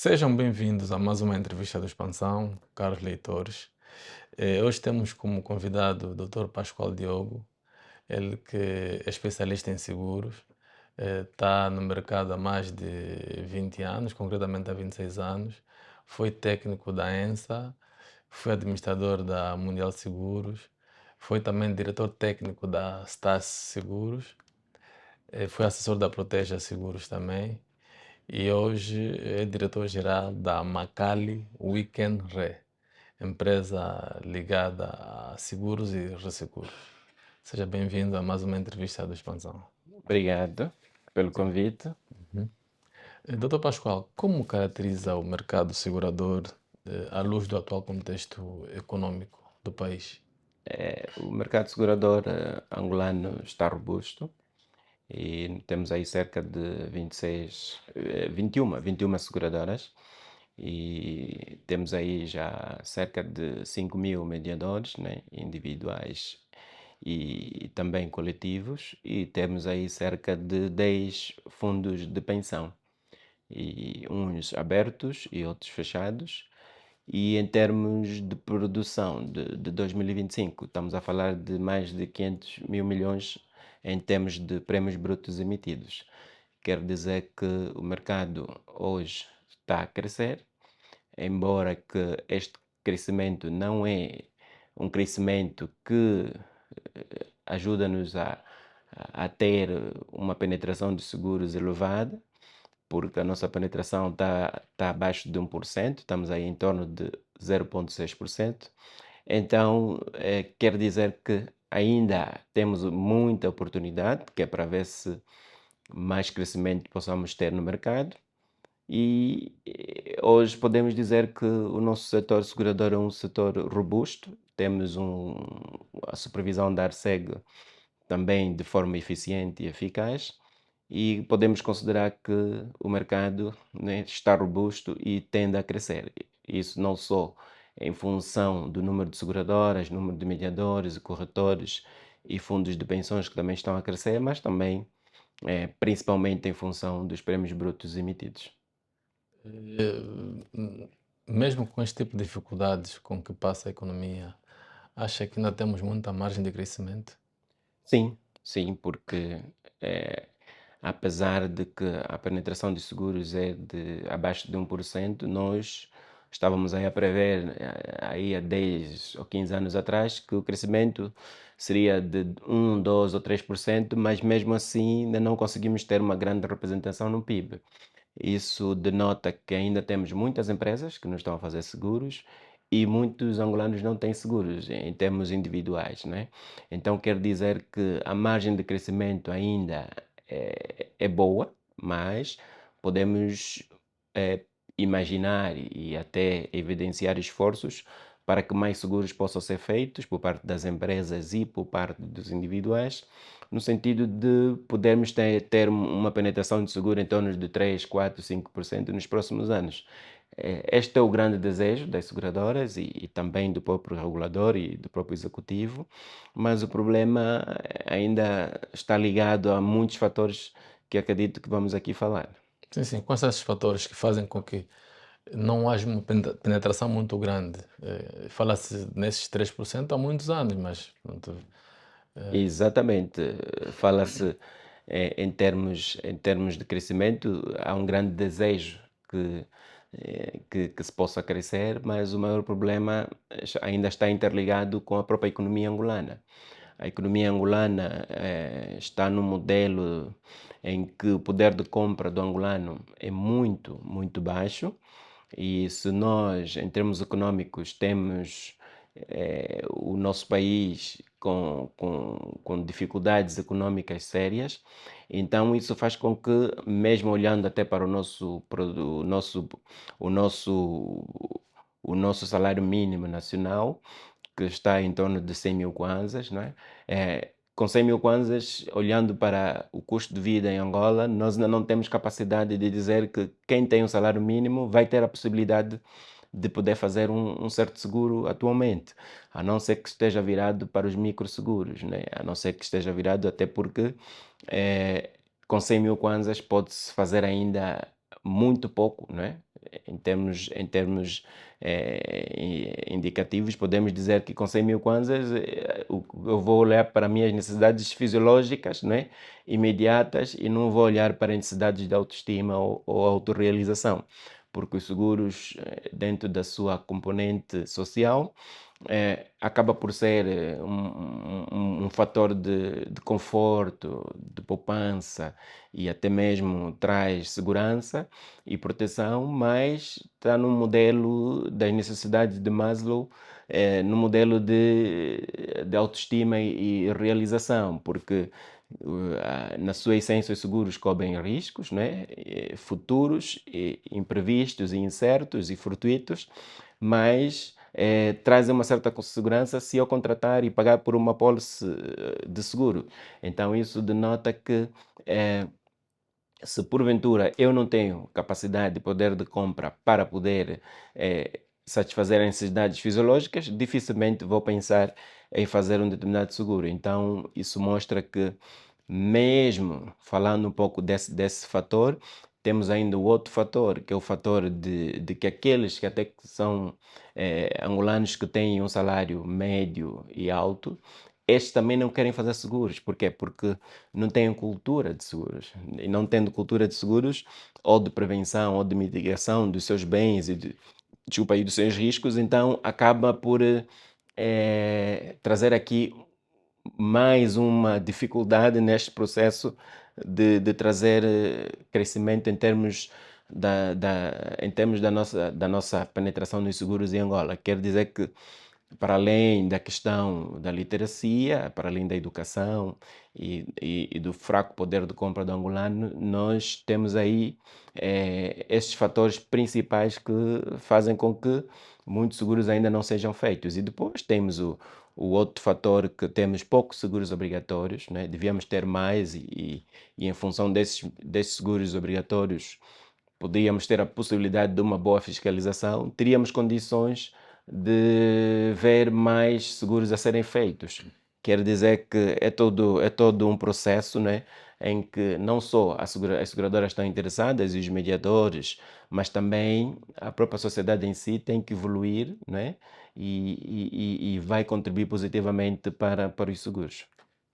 Sejam bem-vindos a mais uma entrevista do Expansão, caros leitores. Hoje temos como convidado o Dr. Pascoal Diogo, ele que é especialista em seguros, está no mercado há mais de 20 anos, concretamente há 26 anos. Foi técnico da ENSA, foi administrador da Mundial Seguros, foi também diretor técnico da Stas Seguros, foi assessor da Proteja Seguros também. E hoje é diretor-geral da Macali Weekend Re, empresa ligada a seguros e resseguros. Seja bem-vindo a mais uma entrevista do Expansão. Obrigado pelo Sim. convite. Uhum. Dr. Pascoal, como caracteriza o mercado segurador à luz do atual contexto econômico do país? O mercado segurador angolano está robusto e temos aí cerca de 26, 21 seguradoras e temos aí já cerca de 5 mil mediadores, né, individuais e também coletivos, e temos aí cerca de 10 fundos de pensão, e uns abertos e outros fechados. E em termos de produção de 2025, estamos a falar de mais de 500 mil milhões em termos de prémios brutos emitidos. Quer dizer que o mercado hoje está a crescer, embora que este crescimento não é um crescimento que ajuda-nos a ter uma penetração de seguros elevada, porque a nossa penetração está abaixo de 1%, estamos aí em torno de 0,6%. Então, quer dizer que ainda temos muita oportunidade, que é para ver se mais crescimento possamos ter no mercado. E hoje podemos dizer que o nosso setor segurador é um setor robusto, temos a supervisão da Arceg também de forma eficiente e eficaz, e podemos considerar que o mercado, né, está robusto e tende a crescer. Isso não só em função do número de seguradoras, número de mediadores e corretores e fundos de pensões que também estão a crescer, mas também principalmente em função dos prémios brutos emitidos. Eh, Mesmo com este tipo de dificuldades com que passa a economia, acha que ainda temos muita margem de crescimento? Sim, sim, porque eh, apesar de que a penetração de seguros é de abaixo de 1%, nós estávamos aí a prever, aí há 10 ou 15 anos atrás, que o crescimento seria de 1, 2 ou 3%, mas mesmo assim ainda não conseguimos ter uma grande representação no PIB. Isso denota que ainda temos muitas empresas que não estão a fazer seguros e muitos angolanos não têm seguros em termos individuais, né? Então quer dizer que a margem de crescimento ainda é boa, mas podemos imaginar e até evidenciar esforços para que mais seguros possam ser feitos por parte das empresas e por parte dos individuais, no sentido de podermos ter uma penetração de seguro em torno de 3, 4, 5% nos próximos anos. Este é o grande desejo das seguradoras e também do próprio regulador e do próprio executivo, mas o problema ainda está ligado a muitos fatores que acredito que vamos aqui falar. Sim, sim, com esses fatores que fazem com que não haja uma penetração muito grande. Fala-se nesses 3% há muitos anos, mas pronto, Exatamente. Fala-se em termos de crescimento, há um grande desejo que se possa crescer, mas o maior problema ainda está interligado com a própria economia angolana. A economia angolana está num modelo em que o poder de compra do angolano é muito, muito baixo, e se nós, em termos econômicos, temos o nosso país com dificuldades econômicas sérias, então isso faz com que, mesmo olhando até para o nosso, o nosso salário mínimo nacional, que está em torno de 100 mil kwanzas, não é? Com 100 mil kwanzas, olhando para o custo de vida em Angola, nós ainda não temos capacidade de dizer que quem tem um salário mínimo vai ter a possibilidade de poder fazer um certo seguro atualmente, a não ser que esteja virado para os microseguros, né? A não ser que esteja virado, até porque com 100 mil kwanzas pode-se fazer ainda muito pouco, não é? indicativos, podemos dizer que com 100 mil kwanzas eu vou olhar para minhas necessidades fisiológicas, né, imediatas, e não vou olhar para necessidades de autoestima ou autorrealização, porque os seguros, dentro da sua componente social, acaba por ser um fator de conforto, de poupança, e até mesmo traz segurança e proteção, mas está no modelo das necessidades de Maslow, no modelo de autoestima e realização, porque na sua essência os seguros cobrem riscos, né, futuros, imprevistos, e incertos e fortuitos, mas trazem uma certa segurança se eu contratar e pagar por uma pólice de seguro. Então isso denota que se porventura eu não tenho capacidade de poder de compra para poder satisfazer as necessidades fisiológicas, dificilmente vou pensar em fazer um determinado seguro. Então isso mostra que, mesmo falando um pouco desse fator, temos ainda o outro fator, que é o fator de que aqueles que até que são angolanos que têm um salário médio e alto, estes também não querem fazer seguros. Por quê? Porque não têm cultura de seguros. E não tendo cultura de seguros, ou de prevenção, ou de mitigação dos seus bens desculpa, e dos seus riscos, então acaba por trazer aqui mais uma dificuldade neste processo de trazer crescimento em termos da nossa penetração nos seguros em Angola. Quer dizer que, para além da questão da literacia, para além da educação e do fraco poder de compra do angolano, nós temos aí estes fatores principais que fazem com que muitos seguros ainda não sejam feitos. E depois temos o outro fator, que temos poucos seguros obrigatórios, né? Devíamos ter mais, e em função desses seguros obrigatórios podíamos ter a possibilidade de uma boa fiscalização, teríamos condições de ver mais seguros a serem feitos. Quer dizer que é todo um processo, né, em que não só as seguradoras estão interessadas e os mediadores, mas também a própria sociedade em si tem que evoluir, né, e vai contribuir positivamente para os seguros.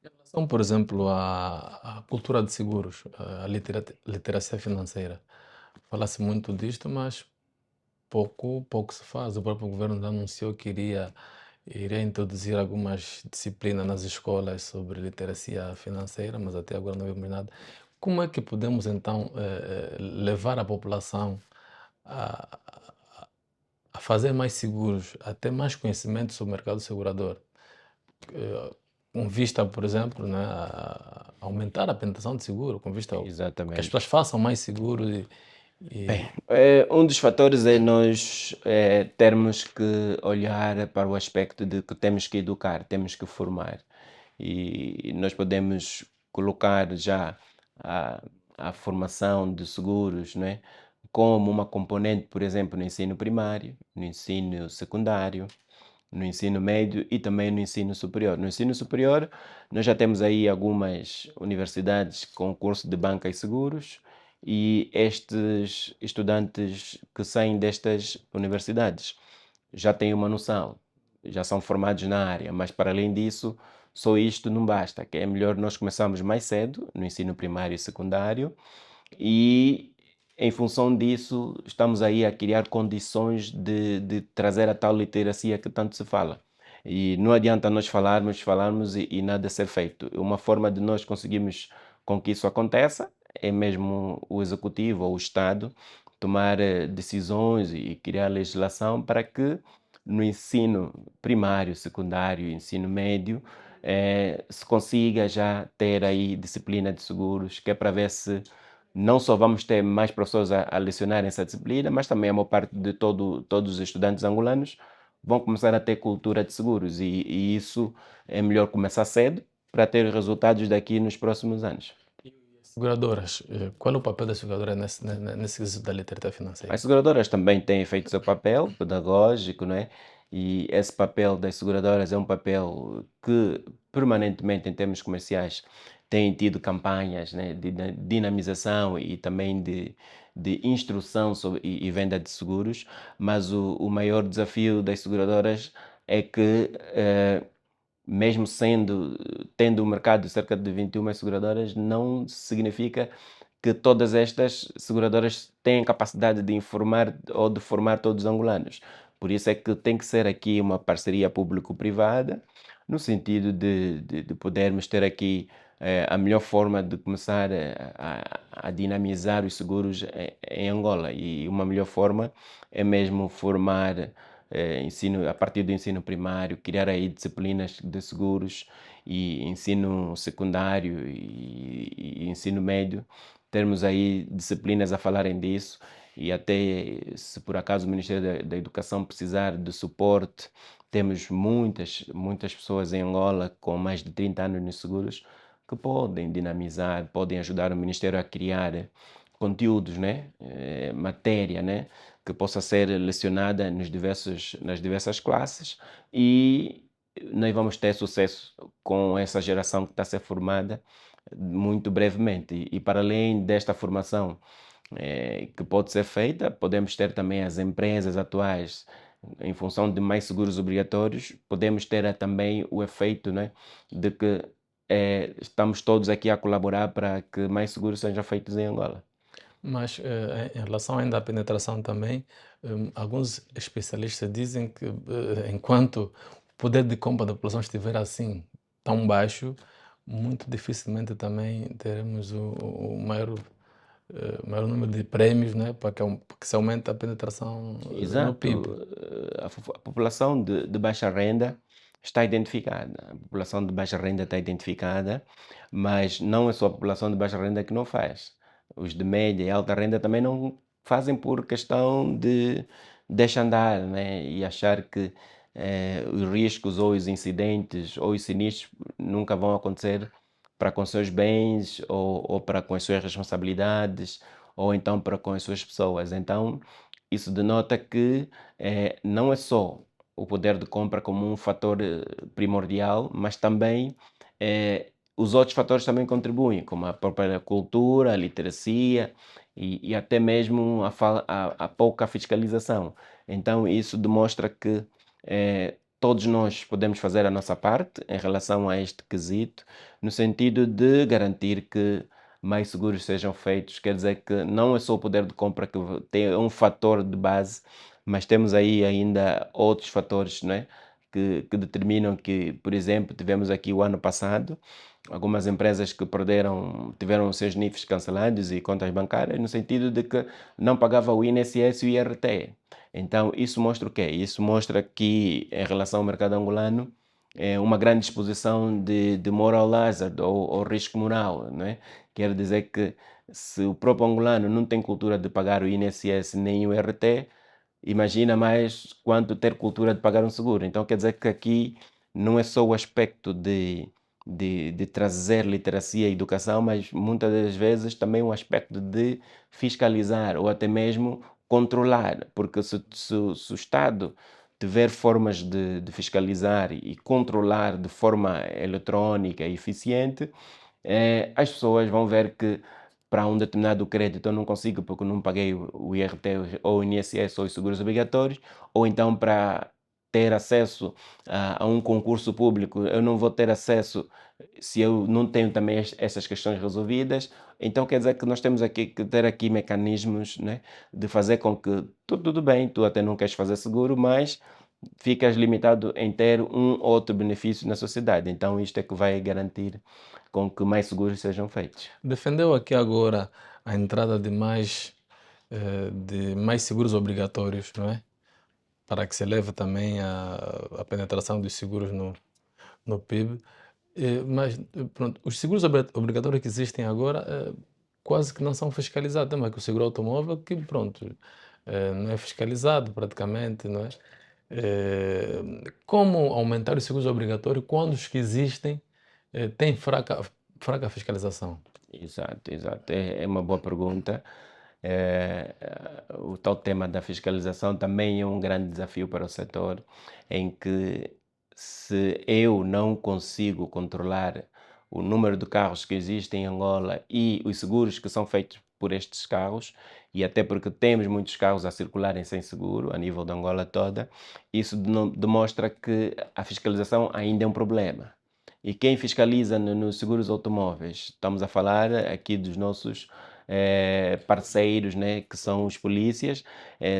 Em relação, por exemplo, à cultura de seguros, à literacia financeira, fala-se muito disto, mas pouco se faz. O próprio governo já anunciou que iria introduzir algumas disciplinas nas escolas sobre literacia financeira, mas até agora não vemos nada. Como é que podemos, então, levar a população a, a fazer mais seguros, a ter mais conhecimento sobre o mercado segurador? Com vista, por exemplo, né, a aumentar a penetração de seguro, com vista a que as Exatamente. pessoas façam mais seguros e Bem, um dos fatores é nós termos que olhar para o aspecto de que temos que educar, temos que formar. E nós podemos colocar já a, a formação de seguros, né, como uma componente, por exemplo, no ensino primário, no ensino secundário, no ensino médio e também no ensino superior. No ensino superior, nós já temos aí algumas universidades com curso de banca e seguros, e estes estudantes que saem destas universidades já têm uma noção, já são formados na área, mas para além disso, só isto não basta, que é melhor nós começarmos mais cedo, no ensino primário e secundário, e em função disso estamos aí a criar condições de trazer a tal literacia que tanto se fala. E não adianta nós falarmos e nada ser feito. Uma forma de nós conseguirmos com que isso aconteça é mesmo o executivo ou o Estado tomar decisões e criar legislação para que no ensino primário, secundário e ensino médio se consiga já ter aí disciplina de seguros, que é para ver se não só vamos ter mais professores a lecionar essa disciplina, mas também a maior parte de todos os estudantes angolanos vão começar a ter cultura de seguros, e isso é melhor começar cedo para ter resultados daqui nos próximos anos. seguradoras. Qual é o papel das seguradoras nesse quesito da literacia As financeira? seguradoras também têm feito seu papel pedagógico, não é? E esse papel das seguradoras é um papel que permanentemente, em termos comerciais, tem tido campanhas, né, de dinamização e também de instrução e venda de seguros, mas o maior desafio das seguradoras é que, mesmo tendo um mercado de cerca de 21 seguradoras, não significa que todas estas seguradoras têm capacidade de informar ou de formar todos os angolanos. Por isso é que tem que ser aqui uma parceria público-privada, no sentido de podermos ter aqui a melhor forma de começar a dinamizar os seguros em Angola. E uma melhor forma é mesmo formar ensino, a partir do ensino primário, criar aí disciplinas de seguros e ensino secundário e ensino médio, termos aí disciplinas a falarem disso e até se por acaso o Ministério da Educação precisar de suporte, temos muitas pessoas em Angola com mais de 30 anos nos seguros que podem dinamizar, podem ajudar o Ministério a criar conteúdos, né? Matéria, né? Que possa ser lecionada nas diversas classes e nós vamos ter sucesso com essa geração que está a ser formada muito brevemente. E para além desta formação que pode ser feita, podemos ter também as empresas atuais, em função de mais seguros obrigatórios, podemos ter também o efeito, né, de que estamos todos aqui a colaborar para que mais seguros sejam feitos em Angola. Mas em relação ainda à penetração também, alguns especialistas dizem que enquanto o poder de compra da população estiver assim tão baixo, muito dificilmente também teremos o maior número de prémios, né, para que se aumente a penetração no PIB. Exato. A população de baixa renda está identificada. A população de baixa renda está identificada, mas não é só a população de baixa renda que não faz. Os de média e alta renda também não fazem por questão de deixar andar, né? E achar que os riscos ou os incidentes ou os sinistros nunca vão acontecer para com seus bens ou para com as suas responsabilidades ou então para com as suas pessoas. Então, isso denota que não é só o poder de compra como um fator primordial, mas também os outros fatores também contribuem, como a própria cultura, a literacia e até mesmo a pouca fiscalização. Então, isso demonstra que todos nós podemos fazer a nossa parte em relação a este quesito, no sentido de garantir que mais seguros sejam feitos. Quer dizer que não é só o poder de compra que tem um fator de base, mas temos aí ainda outros fatores, não é? Que determinam que, por exemplo, tivemos aqui o ano passado algumas empresas que tiveram os seus NIFs cancelados e contas bancárias, no sentido de que não pagava o INSS e o IRT. Então, isso mostra o quê? Isso mostra que, em relação ao mercado angolano, é uma grande exposição de moral hazard ou risco moral, não é? Quer dizer que se o próprio angolano não tem cultura de pagar o INSS nem o IRT, imagina mais quanto ter cultura de pagar um seguro. Então quer dizer que aqui não é só o aspecto de trazer literacia e educação, mas muitas das vezes também o aspecto de fiscalizar ou até mesmo controlar, porque se o Estado tiver formas de fiscalizar e controlar de forma eletrónica e eficiente, as pessoas vão ver que para um determinado crédito eu não consigo porque eu não paguei o IRT ou o INSS ou os seguros obrigatórios, ou então para ter acesso a um concurso público eu não vou ter acesso se eu não tenho também essas questões resolvidas. Então quer dizer que nós temos aqui que ter aqui mecanismos, né, de fazer com que tudo bem, tu até não queres fazer seguro, mas ficas limitado em ter um outro benefício na sociedade. Então isto é que vai garantir com que mais seguros sejam feitos. Defendeu aqui agora a entrada de mais seguros obrigatórios, não é? Para que se eleve também a penetração dos seguros no PIB. Mas, pronto, os seguros obrigatórios que existem agora quase que não são fiscalizados. Tem aqui o seguro automóvel que, pronto, não é fiscalizado praticamente, não é? Como aumentar os seguros obrigatórios quando os que existem têm fraca fiscalização? Exato, exato. É uma boa pergunta. Eh, o tal tema da fiscalização também é um grande desafio para o setor, em que se eu não consigo controlar o número de carros que existem em Angola e os seguros que são feitos por estes carros, e até porque temos muitos carros a circularem sem seguro a nível da Angola toda, isso demonstra que a fiscalização ainda é um problema. E quem fiscaliza nos seguros automóveis? Estamos a falar aqui dos nossos parceiros, né, que são os polícias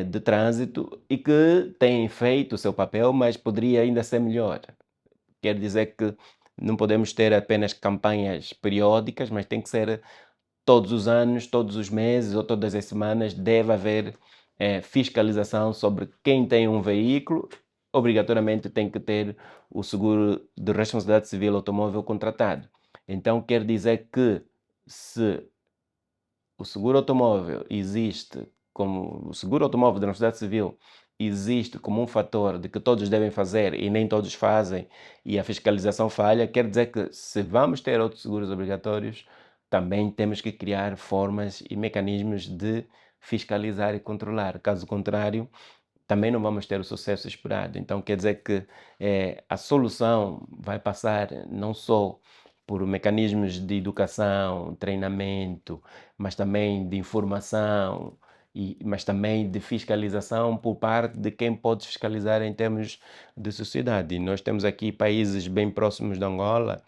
de trânsito e que têm feito o seu papel, mas poderia ainda ser melhor. Quer dizer que não podemos ter apenas campanhas periódicas, mas tem que ser todos os anos, todos os meses ou todas as semanas, deve haver fiscalização sobre quem tem um veículo, obrigatoriamente tem que ter o seguro de responsabilidade civil automóvel contratado. Então quer dizer que se o seguro automóvel existe como o seguro automóvel da responsabilidade civil existe como um fator de que todos devem fazer e nem todos fazem e a fiscalização falha, quer dizer que se vamos ter outros seguros obrigatórios, também temos que criar formas e mecanismos de fiscalizar e controlar. Caso contrário, também não vamos ter o sucesso esperado. Então quer dizer que a solução vai passar não só por mecanismos de educação, treinamento, mas também de informação, mas também de fiscalização por parte de quem pode fiscalizar em termos de sociedade. E nós temos aqui países bem próximos de Angola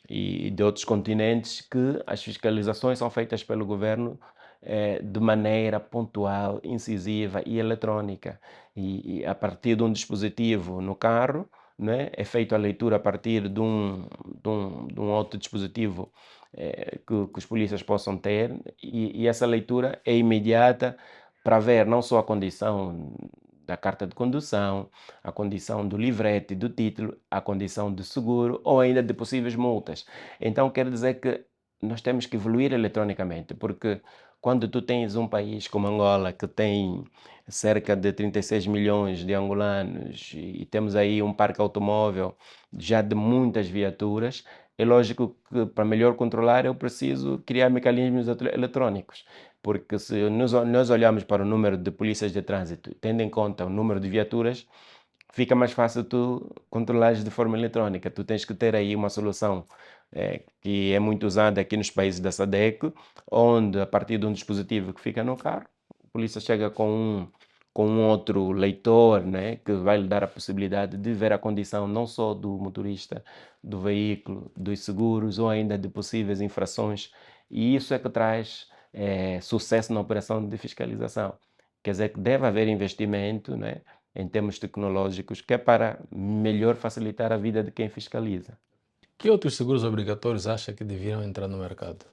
e de outros continentes que as fiscalizações são feitas pelo governo de maneira pontual, incisiva e eletrônica. E a partir de um dispositivo no carro, né, é feita a leitura a partir de um outro dispositivo que os polícias possam ter, e essa leitura é imediata para ver não só a condição da carta de condução, a condição do livrete, do título, a condição de seguro ou ainda de possíveis multas. Então quer dizer que nós temos que evoluir eletronicamente, porque quando tu tens um país como Angola, que tem cerca de 36 milhões de angolanos e temos aí um parque automóvel já de muitas viaturas, é lógico que para melhor controlar eu preciso criar mecanismos eletrônicos, porque se nós olharmos para o número de polícias de trânsito, tendo em conta o número de viaturas, fica mais fácil tu controlares de forma eletrônica. Tu tens que ter aí uma solução que é muito usada aqui nos países da SADC, onde a partir de um dispositivo que fica no carro, a polícia chega com um outro leitor, né, que vai lhe dar a possibilidade de ver a condição não só do motorista, do veículo, dos seguros ou ainda de possíveis infrações. E isso é que traz sucesso na operação de fiscalização. Quer dizer que deve haver investimento, né, em termos tecnológicos, que é para melhor facilitar a vida de quem fiscaliza. Que outros seguros obrigatórios acha que deveriam entrar no mercado?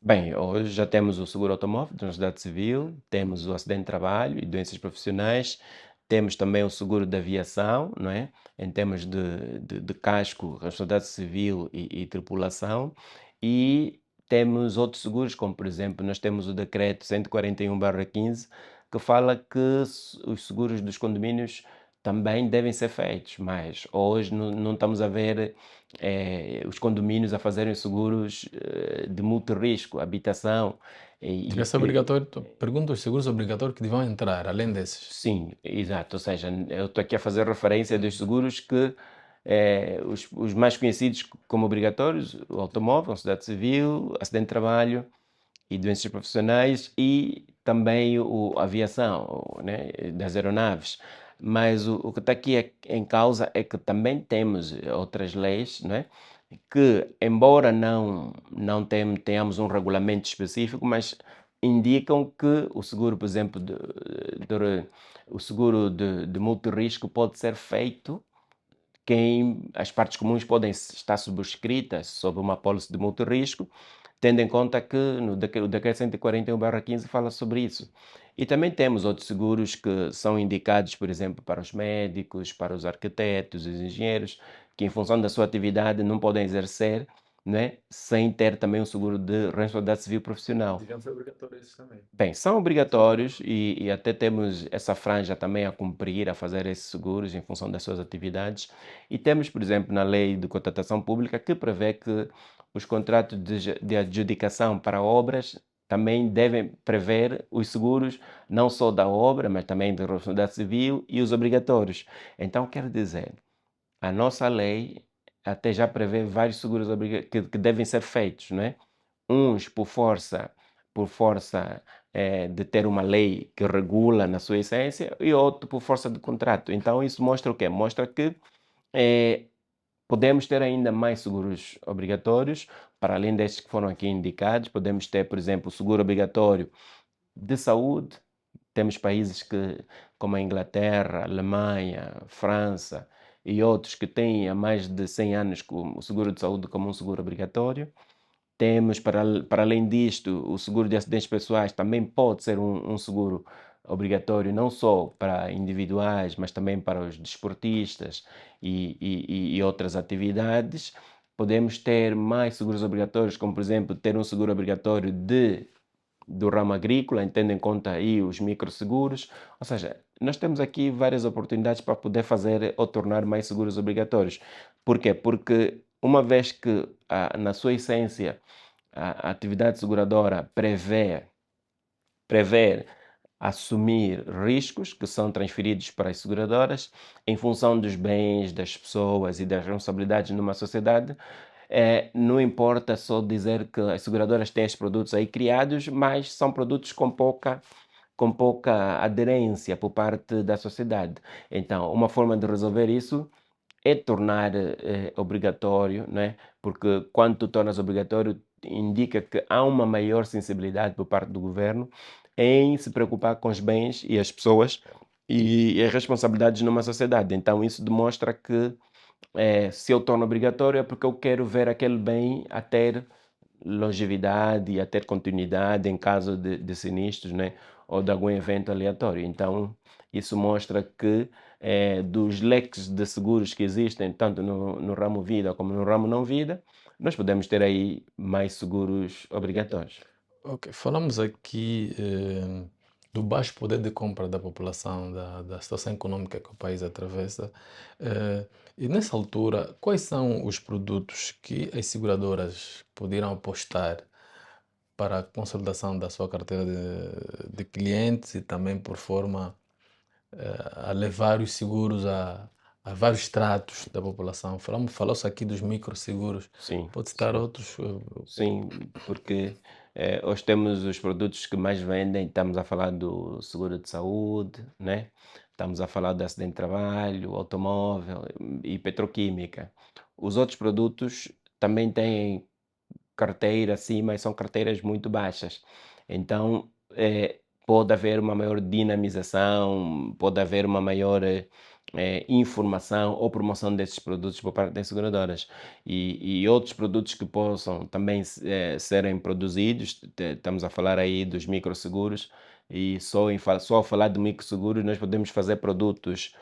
Bem, hoje já temos o seguro automóvel, de responsabilidade civil, temos o acidente de trabalho e doenças profissionais, temos também o seguro de aviação, não é? Em termos de casco, responsabilidade civil e tripulação, e temos outros seguros, como por exemplo, nós temos o decreto 141/15, que fala que os seguros dos condomínios também devem ser feitos, mas hoje não estamos a ver os condomínios a fazerem seguros de multirrisco, habitação. Devia ser obrigatório. Pergunto os seguros obrigatórios que deviam entrar, além desses. Sim, exato. Ou seja, eu estou aqui a fazer referência dos seguros que os mais conhecidos como obrigatórios, o automóvel, a sociedade civil, acidente de trabalho e doenças profissionais e também a aviação, né, das aeronaves. Mas o que está aqui em causa é que também temos outras leis, né, que, embora tenhamos um regulamento específico, mas indicam que o seguro, por exemplo, o seguro de multirrisco pode ser feito as partes comuns podem estar subscritas sob uma apólice de multirrisco, tendo em conta que o decreto 141/15 fala sobre isso. E também temos outros seguros que são indicados, por exemplo, para os médicos, para os arquitetos, os engenheiros, que em função da sua atividade não podem exercer, né, sem ter também um seguro de responsabilidade civil profissional. Deviam ser obrigatórios esses também. Bem, são obrigatórios e até temos essa franja também a cumprir, a fazer esses seguros em função das suas atividades. E temos, por exemplo, na lei de contratação pública que prevê que os contratos de adjudicação para obras também devem prever os seguros, não só da obra, mas também da responsabilidade civil e os obrigatórios. Então, quero dizer, a nossa lei até já prevê vários seguros que devem ser feitos, não é? Uns por força por força de ter uma lei que regula na sua essência e outro por força de contrato. Então isso mostra o quê? Mostra que podemos ter ainda mais seguros obrigatórios, para além destes que foram aqui indicados. Podemos ter, por exemplo, o seguro obrigatório de saúde. Temos países como a Inglaterra, a Alemanha, França e outros que têm há mais de 100 anos o seguro de saúde como um seguro obrigatório. Temos, para além disto, o seguro de acidentes pessoais também pode ser um seguro obrigatório, não só para individuais, mas também para os desportistas e outras atividades. Podemos ter mais seguros obrigatórios, como por exemplo, ter um seguro obrigatório do ramo agrícola, tendo em conta aí os microseguros. Ou seja, nós temos aqui várias oportunidades para poder fazer ou tornar mais seguros obrigatórios. Por quê? Porque uma vez que, na sua essência, a atividade seguradora prevê assumir riscos que são transferidos para as seguradoras em função dos bens, das pessoas e das responsabilidades numa sociedade. Não importa só dizer que as seguradoras têm estes produtos aí criados, mas são produtos com pouca aderência por parte da sociedade. Então, uma forma de resolver isso é tornar obrigatório, né? Porque quando tu tornas obrigatório, indica que há uma maior sensibilidade por parte do governo em se preocupar com os bens e as pessoas e as responsabilidades numa sociedade. Então, isso demonstra que se eu torno obrigatório é porque eu quero ver aquele bem a ter longevidade e a ter continuidade em caso de sinistros, né? Ou de algum evento aleatório. Então, isso mostra que dos leques de seguros que existem, tanto no ramo vida como no ramo não vida, nós podemos ter aí mais seguros obrigatórios. Ok, falamos aqui do baixo poder de compra da população, da situação econômica que o país atravessa. E nessa altura, quais são os produtos que as seguradoras poderão apostar para a consolidação da sua carteira de clientes e também por forma a levar os seguros a vários estratos da população? Falou-se aqui dos microseguros, Sim, pode citar sim. outros? Sim, porque hoje temos os produtos que mais vendem. Estamos a falar do seguro de saúde, né? Estamos a falar do acidente de trabalho, automóvel e petroquímica. Os outros produtos também têm carteira, sim, mas são carteiras muito baixas. Então, pode haver uma maior dinamização, pode haver uma maior informação ou promoção desses produtos por parte das seguradoras. E outros produtos que possam também serem produzidos, estamos a falar aí dos microseguros, e só ao falar de microseguros nós podemos fazer produtos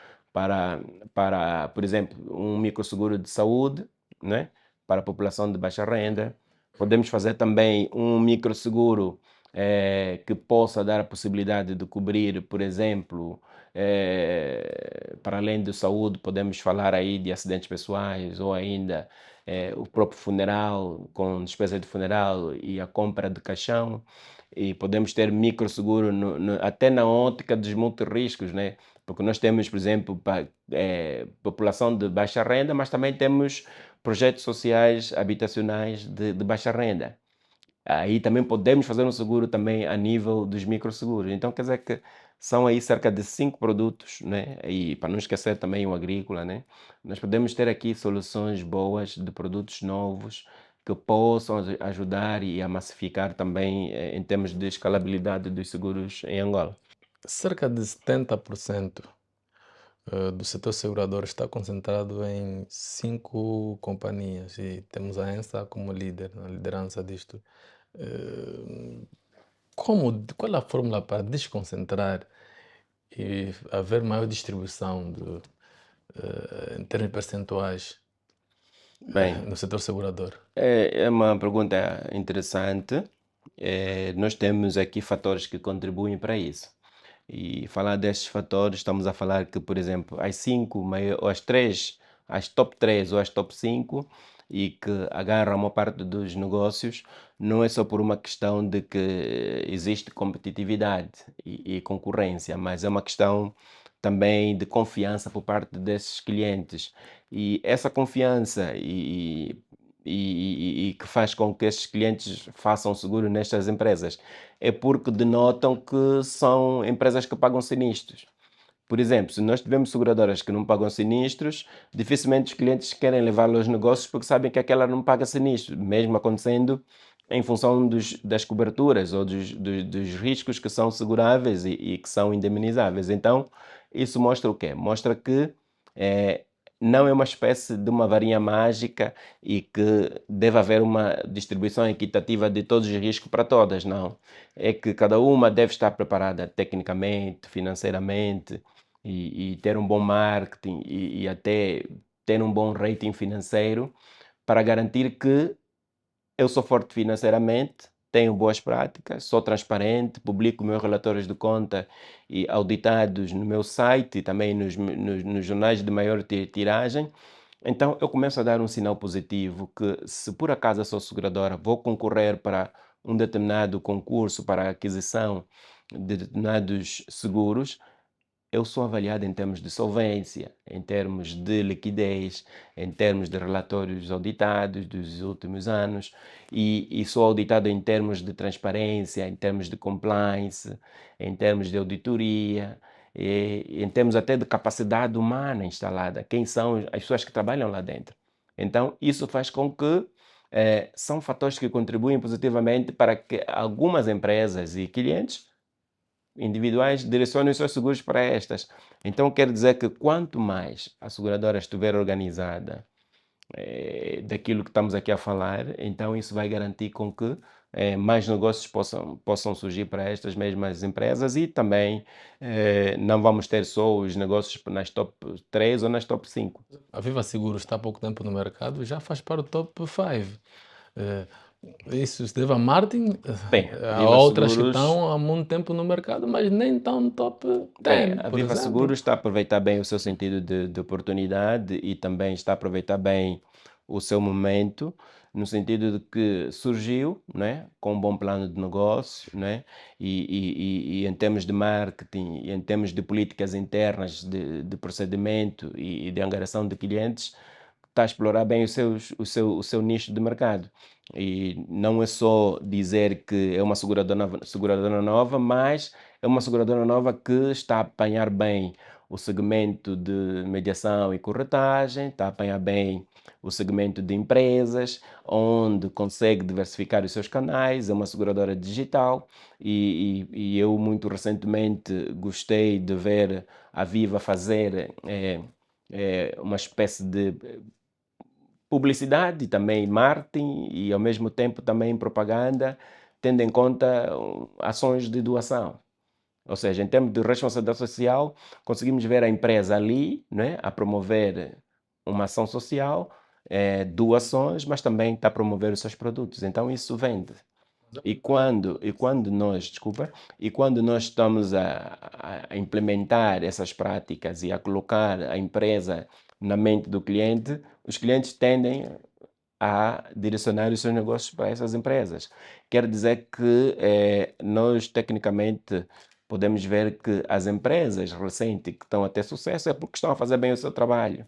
por exemplo, um microseguro de saúde, né? Para a população de baixa renda. Podemos fazer também um microseguro que possa dar a possibilidade de cobrir, por exemplo, para além de saúde, podemos falar aí de acidentes pessoais ou ainda o próprio funeral, com despesa de funeral e a compra de caixão. E podemos ter microseguro até na ótica dos multirriscos, né? Porque nós temos, por exemplo, população de baixa renda, mas também temos projetos sociais habitacionais de baixa renda. Aí também podemos fazer um seguro também a nível dos microseguros. Então, quer dizer que são aí cerca de 5 produtos, né? E para não esquecer também o agrícola, né? Nós podemos ter aqui soluções boas de produtos novos que possam ajudar e a massificar também em termos de escalabilidade dos seguros em Angola. Cerca de 70% do setor segurador está concentrado em 5 companhias e temos a ENSA como líder, na liderança disto. Eh, qual é a fórmula para desconcentrar e haver maior distribuição em termos percentuais Bem, no setor segurador? é uma pergunta interessante. Nós temos aqui fatores que contribuem para isso. E falar destes fatores, estamos a falar que, por exemplo, as 5, ou as 3, as top 3 ou as top 5, e que agarram a maior parte dos negócios, não é só por uma questão de que existe competitividade e concorrência, mas é uma questão também de confiança por parte desses clientes. E essa confiança e que faz com que esses clientes façam seguro nestas empresas? É porque denotam que são empresas que pagam sinistros. Por exemplo, se nós tivermos seguradoras que não pagam sinistros, dificilmente os clientes querem levá-la aos negócios porque sabem que aquela não paga sinistro, mesmo acontecendo em função das coberturas ou dos riscos que são seguráveis e que são indemnizáveis. Então, isso mostra o quê? Mostra que eh, não é uma espécie de uma varinha mágica e que deve haver uma distribuição equitativa de todos os riscos para todas, não. É que cada uma deve estar preparada tecnicamente, financeiramente e ter um bom marketing e até ter um bom rating financeiro para garantir que eu sou forte financeiramente, tenho boas práticas, sou transparente, publico meus relatórios de conta e auditados no meu site e também nos jornais de maior tiragem. Então eu começo a dar um sinal positivo que, se por acaso eu sou seguradora, vou concorrer para um determinado concurso para a aquisição de determinados seguros, eu sou avaliado em termos de solvência, em termos de liquidez, em termos de relatórios auditados dos últimos anos e sou auditado em termos de transparência, em termos de compliance, em termos de auditoria, em termos até de capacidade humana instalada, quem são as pessoas que trabalham lá dentro. Então, isso faz com que são fatores que contribuem positivamente para que algumas empresas e clientes individuais direcionem os seus seguros para estas. Então, quer dizer que quanto mais a seguradora estiver organizada daquilo que estamos aqui a falar, então isso vai garantir com que mais negócios possam surgir para estas mesmas empresas e também não vamos ter só os negócios nas top 3 ou nas top 5. A Viva Seguros está há pouco tempo no mercado e já faz parte do top 5. Eh, Isso se deve a Martin. Bem, a Há Viva outras que Seguros estão há muito tempo no mercado, mas nem estão no top Bem, 10, a por Viva exemplo. Seguros está a aproveitar bem o seu sentido de oportunidade e também está a aproveitar bem o seu momento, no sentido de que surgiu, né, com um bom plano de negócio, né, e em termos de marketing e em termos de políticas internas de procedimento e de angariação de clientes, está a explorar bem o seu nicho de mercado. E não é só dizer que é uma seguradora nova, mas é uma seguradora nova que está a apanhar bem o segmento de mediação e corretagem, está a apanhar bem o segmento de empresas, onde consegue diversificar os seus canais, é uma seguradora digital e eu muito recentemente gostei de ver a Viva fazer uma espécie de publicidade, também marketing e ao mesmo tempo também propaganda, tendo em conta ações de doação. Ou seja, em termos de responsabilidade social, conseguimos ver a empresa ali, né, a promover uma ação social, doações, mas também está a promover os seus produtos. Então isso vende. E quando nós estamos a implementar essas práticas e a colocar a empresa na mente do cliente, os clientes tendem a direcionar os seus negócios para essas empresas. Quer dizer que nós, tecnicamente, podemos ver que as empresas recentes que estão a ter sucesso é porque estão a fazer bem o seu trabalho.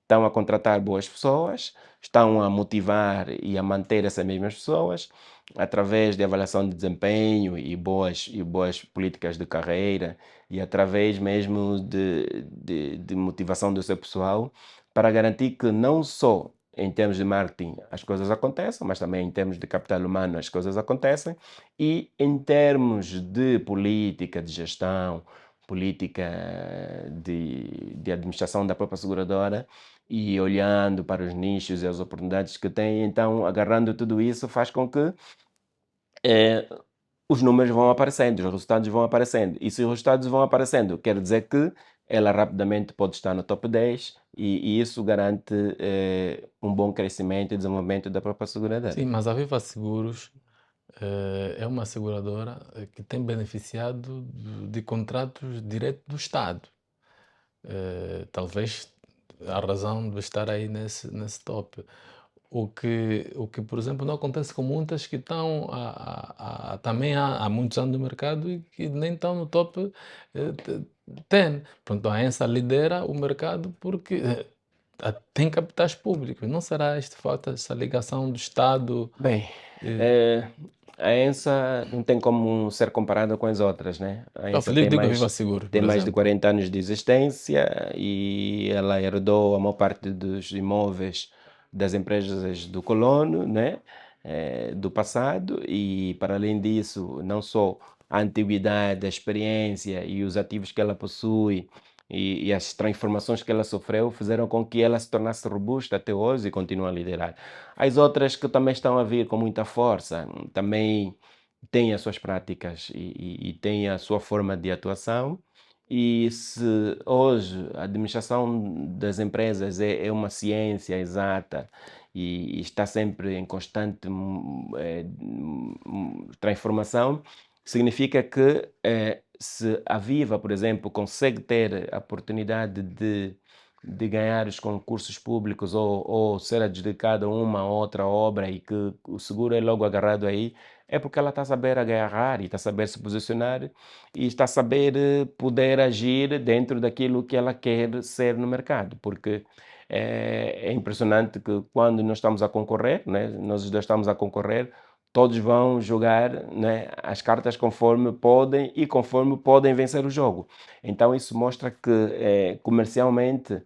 Estão a contratar boas pessoas, estão a motivar e a manter essas mesmas pessoas através de avaliação de desempenho e boas políticas de carreira e através mesmo de motivação do seu pessoal para garantir que não só em termos de marketing as coisas acontecem, mas também em termos de capital humano as coisas acontecem e em termos de política de gestão, política de administração da própria seguradora e olhando para os nichos e as oportunidades que tem, então agarrando tudo isso faz com que eh, os números vão aparecendo, os resultados vão aparecendo. E se os resultados vão aparecendo, quer dizer que ela rapidamente pode estar no top 10 e isso garante um bom crescimento e desenvolvimento da própria Sim, seguradora. mas a Viva Seguros é uma seguradora que tem beneficiado de contratos direto do Estado. Talvez a razão de estar aí nesse top. O que, por exemplo, não acontece com muitas que estão também há muitos anos no mercado e que nem estão no top 10. Pronto, a ENSA lidera o mercado porque tem capitais públicos. Não será este falta essa ligação do Estado? Bem, eh, eh, a ENSA não tem como ser comparada com as outras, né? A Eu ENSA digo Viva Seguros, tem por mais de exemplo. 40 anos de existência e ela herdou a maior parte dos imóveis das empresas do colono, né? Do passado e, para além disso, não só a antiguidade, a experiência e os ativos que ela possui e as transformações que ela sofreu fizeram com que ela se tornasse robusta até hoje e continue a liderar. As outras que também estão a vir com muita força, também têm as suas práticas e têm a sua forma de atuação. E se hoje a administração das empresas é uma ciência exata e está sempre em constante transformação, significa que se a Viva, por exemplo, consegue ter a oportunidade de ganhar os concursos públicos ou ser adjudicada uma ou outra obra e que o seguro é logo agarrado aí, é porque ela está a saber agarrar e está a saber se posicionar e está a saber poder agir dentro daquilo que ela quer ser no mercado, porque é impressionante que quando nós estamos a concorrer, né, nós os dois estamos a concorrer, todos vão jogar, né, as cartas conforme podem e conforme podem vencer o jogo. Então isso mostra que comercialmente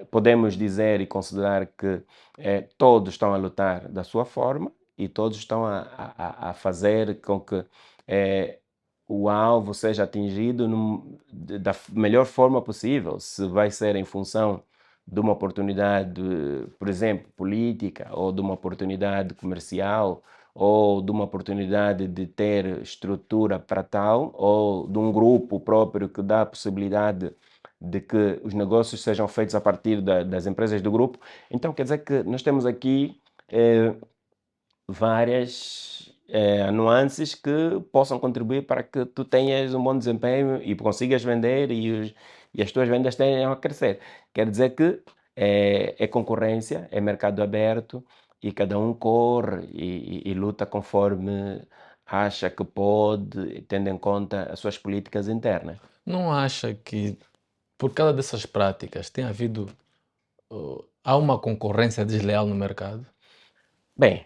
podemos dizer e considerar que todos estão a lutar da sua forma e todos estão a fazer com que o alvo seja atingido da melhor forma possível. Se vai ser em função de uma oportunidade, por exemplo, política, ou de uma oportunidade comercial, ou de uma oportunidade de ter estrutura para tal, ou de um grupo próprio que dá a possibilidade de que os negócios sejam feitos a partir das empresas do grupo. Então, quer dizer que nós temos aqui várias nuances que possam contribuir para que tu tenhas um bom desempenho e consigas vender e as tuas vendas tenham a crescer. Quer dizer que é concorrência, é mercado aberto e cada um corre e luta conforme acha que pode, tendo em conta as suas políticas internas. Não acha que, por causa dessas práticas, tem havido. Há uma concorrência desleal no mercado? Bem,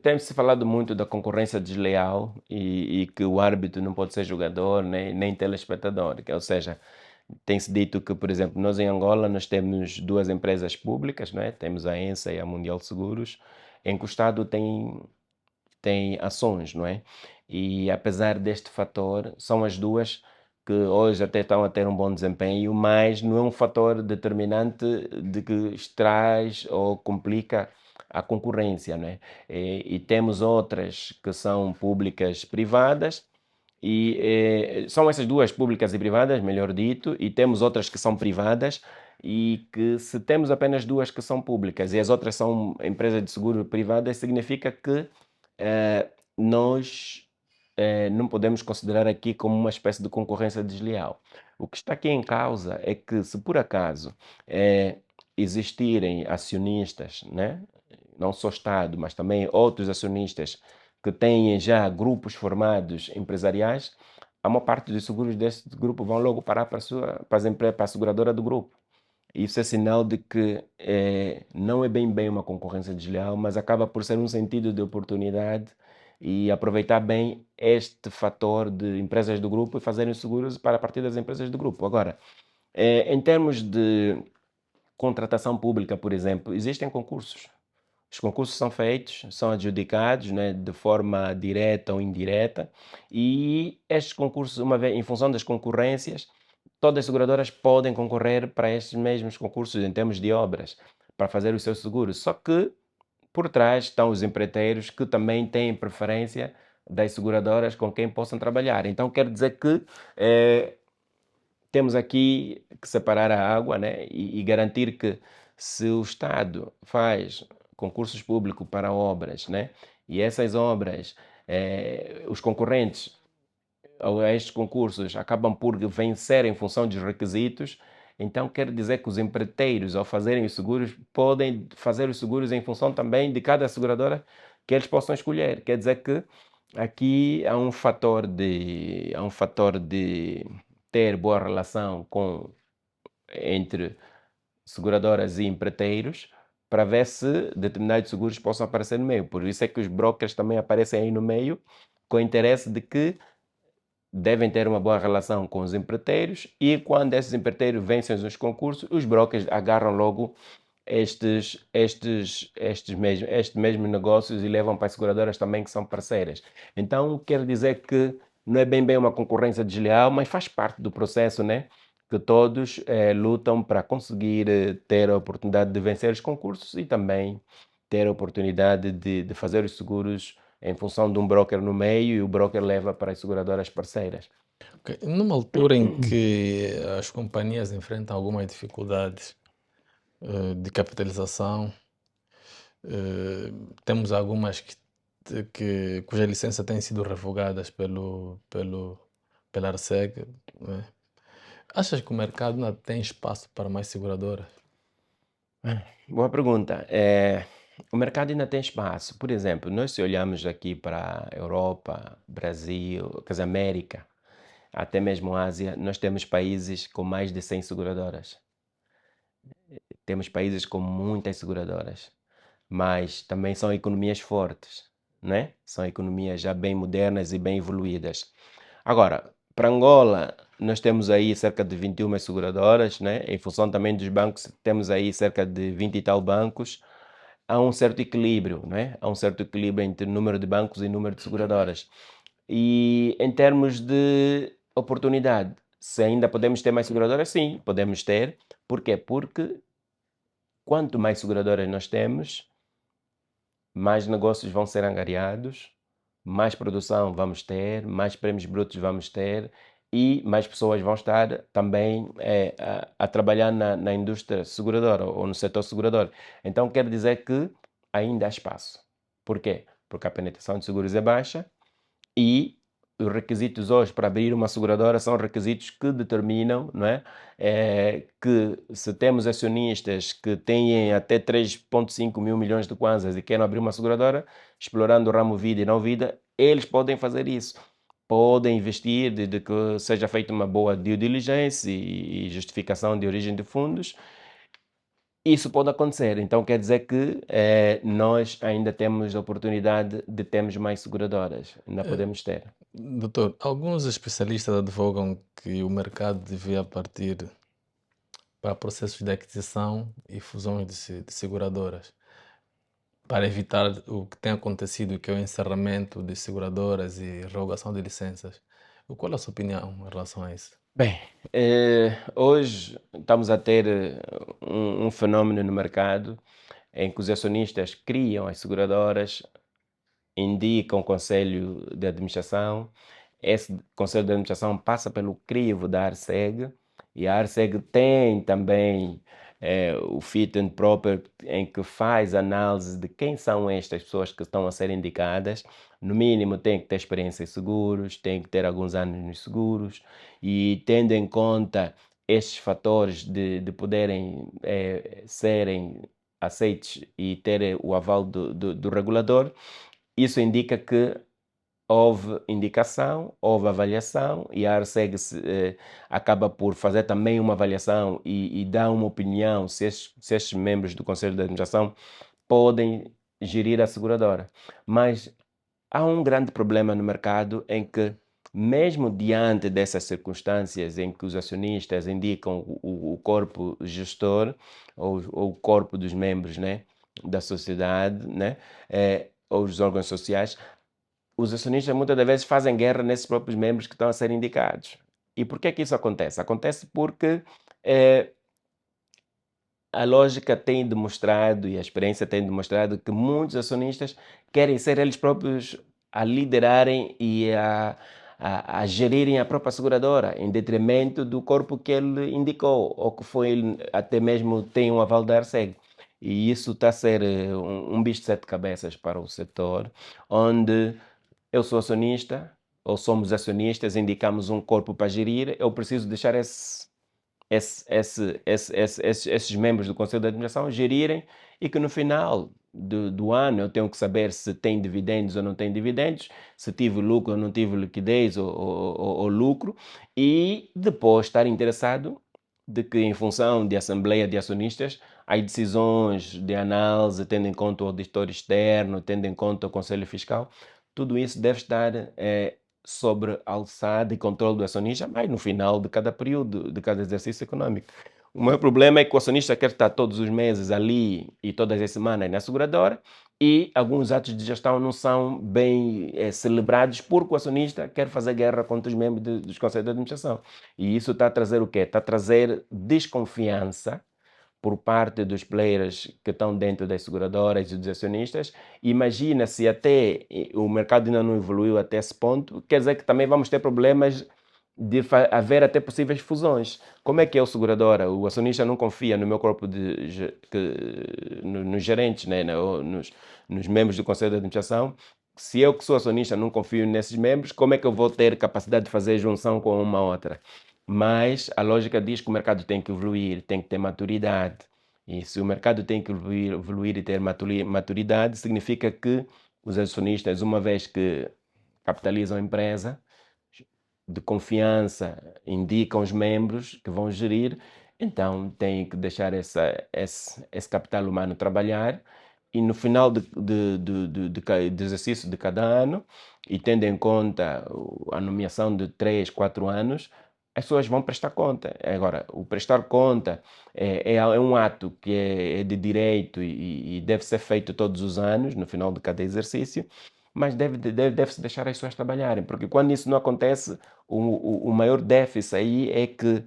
tem-se falado muito da concorrência desleal e que o árbitro não pode ser jogador nem telespectador, ou seja, tem-se dito que, por exemplo, nós em Angola nós temos duas empresas públicas, não é? Temos a ENSA e a Mundial Seguros, em que o Estado tem ações, não é? E apesar deste fator, são as duas que hoje até estão a ter um bom desempenho, mas não é um fator determinante de que traz ou complica a concorrência, não é? E temos outras que são públicas privadas, e são essas duas, públicas e privadas, melhor dito, e temos outras que são privadas, e que se temos apenas duas que são públicas e as outras são empresas de seguro privadas, significa que nós não podemos considerar aqui como uma espécie de concorrência desleal. O que está aqui em causa é que, se por acaso existirem acionistas, né? Não só Estado, mas também outros acionistas que têm já grupos formados empresariais, a maior parte dos seguros desse grupo vão logo parar para a seguradora do grupo. Isso é sinal de que não é bem uma concorrência desleal, mas acaba por ser um sentido de oportunidade e aproveitar bem este fator de empresas do grupo e fazerem seguros para a partir das empresas do grupo. Agora, em termos de contratação pública, por exemplo, existem concursos. Os concursos são feitos, são adjudicados, né, de forma direta ou indireta, e estes concursos, uma vez em função das concorrências, todas as seguradoras podem concorrer para estes mesmos concursos em termos de obras, para fazer os seus seguros. Só que por trás estão os empreiteiros que também têm preferência das seguradoras com quem possam trabalhar. Então quer dizer que temos aqui que separar a água, né, e garantir que se o Estado faz concursos públicos para obras, né, e essas obras, os concorrentes a estes concursos acabam por vencer em função dos requisitos, então quer dizer que os empreiteiros, ao fazerem os seguros, podem fazer os seguros em função também de cada seguradora que eles possam escolher. Quer dizer que aqui há um fator de ter boa relação com entre seguradoras e empreiteiros para ver se determinados seguros possam aparecer no meio. Por isso é que os brokers também aparecem aí no meio, com o interesse de que devem ter uma boa relação com os empreiteiros e quando esses empreiteiros vencem os concursos, os brokers agarram logo estes mesmos negócios e levam para as seguradoras também que são parceiras. Então, quer dizer que não é bem uma concorrência desleal, mas faz parte do processo, né? Que todos lutam para conseguir ter a oportunidade de vencer os concursos e também ter a oportunidade de fazer os seguros em função de um broker no meio e o broker leva para as seguradoras parceiras. Ok. Numa altura em que as companhias enfrentam algumas dificuldades de capitalização, temos algumas cuja licença têm sido revogadas pela ARSEG, né? Achas que o mercado ainda tem espaço para mais seguradoras? Boa pergunta. O mercado ainda tem espaço. Por exemplo, nós se olharmos aqui para a Europa, Brasil, quer dizer, América, até mesmo Ásia, nós temos países com mais de 100 seguradoras. Temos países com muitas seguradoras, mas também são economias fortes, né? São economias já bem modernas e bem evoluídas. Agora, para Angola, nós temos aí cerca de 21 seguradoras, né? Em função também dos bancos, temos aí cerca de 20 e tal bancos. Há um certo equilíbrio, né? Há um certo equilíbrio entre número de bancos e número de seguradoras. E em termos de oportunidade, se ainda podemos ter mais seguradoras, sim, podemos ter. Por quê? Porque quanto mais seguradoras nós temos, mais negócios vão ser angariados, mais produção vamos ter, mais prêmios brutos vamos ter e mais pessoas vão estar também a trabalhar na indústria seguradora ou no setor segurador. Então quer dizer que ainda há espaço. Por quê? Porque a penetração de seguros é baixa e os requisitos hoje para abrir uma seguradora são requisitos que determinam, não é? Que se temos acionistas que têm até 3,5 mil milhões de kwanzas e querem abrir uma seguradora, explorando o ramo vida e não vida, eles podem fazer isso. Podem investir de que seja feita uma boa due diligence e justificação de origem de fundos. Isso pode acontecer, então quer dizer que nós ainda temos a oportunidade de termos mais seguradoras, ainda podemos ter. Doutor, alguns especialistas advogam que o mercado devia partir para processos de aquisição e fusões de seguradoras, para evitar o que tem acontecido, que é o encerramento de seguradoras e revogação de licenças. Qual é a sua opinião em relação a isso? Bem, hoje estamos a ter um fenômeno no mercado em que os acionistas criam as seguradoras, indicam o conselho de administração, esse conselho de administração passa pelo crivo da ARSEG e a ARSEG tem também o fit and proper em que faz análise de quem são estas pessoas que estão a ser indicadas. No mínimo tem que ter experiência em seguros, tem que ter alguns anos nos seguros e tendo em conta estes fatores de poderem serem aceitos e terem o aval do regulador, isso indica que houve indicação, houve avaliação e a ARSEG acaba por fazer também uma avaliação e dar uma opinião se estes membros do Conselho de Administração podem gerir a seguradora. Mas há um grande problema no mercado em que, mesmo diante dessas circunstâncias em que os acionistas indicam o corpo gestor ou o corpo dos membros, né, da sociedade, né, ou os órgãos sociais, os acionistas muitas das vezes fazem guerra nesses próprios membros que estão a ser indicados. E por que é que isso acontece? Acontece porque a lógica tem demonstrado e a experiência tem demonstrado que muitos acionistas querem ser eles próprios a liderarem e a gerirem a própria seguradora, em detrimento do corpo que ele indicou, ou que foi até mesmo tem um aval da ARSEG. E isso está a ser um bicho de sete cabeças para o setor, onde eu sou acionista, ou somos acionistas, indicamos um corpo para gerir, eu preciso deixar esses membros do Conselho de Administração gerirem e que no final do ano eu tenho que saber se tem dividendos ou não tem dividendos, se tive lucro ou não tive liquidez ou lucro, e depois estar interessado de que, em função de assembleia de acionistas, há decisões de análise, tendo em conta o auditor externo, tendo em conta o conselho fiscal. Tudo isso deve estar sobre a alçada e controle do acionista, mas no final de cada período, de cada exercício econômico. O maior problema é que o acionista quer estar todos os meses ali e todas as semanas na seguradora, e alguns atos de gestão não são bem celebrados porque o acionista quer fazer guerra contra os membros dos conselhos de administração. E isso está a trazer o quê? Está a trazer desconfiança por parte dos players que estão dentro das seguradoras e dos acionistas. Imagina se até o mercado ainda não evoluiu até esse ponto, quer dizer que também vamos ter problemas de haver até possíveis fusões. Como é que é o seguradora? O acionista não confia no meu corpo nos gerentes, né, nos membros do conselho de administração. Se eu que sou acionista não confio nesses membros, como é que eu vou ter capacidade de fazer junção com uma outra? Mas a lógica diz que o mercado tem que evoluir, tem que ter maturidade. E se o mercado tem que evoluir e ter maturidade, significa que os acionistas, uma vez que capitalizam a empresa, de confiança, indicam os membros que vão gerir, então têm que deixar esse capital humano trabalhar, e no final de exercício de cada ano, e tendo em conta a nomeação de 3, 4 anos, as pessoas vão prestar conta. Agora, o prestar conta é um ato que é de direito e deve ser feito todos os anos, no final de cada exercício, mas deve-se deixar as pessoas trabalharem, porque quando isso não acontece, o maior déficit aí é que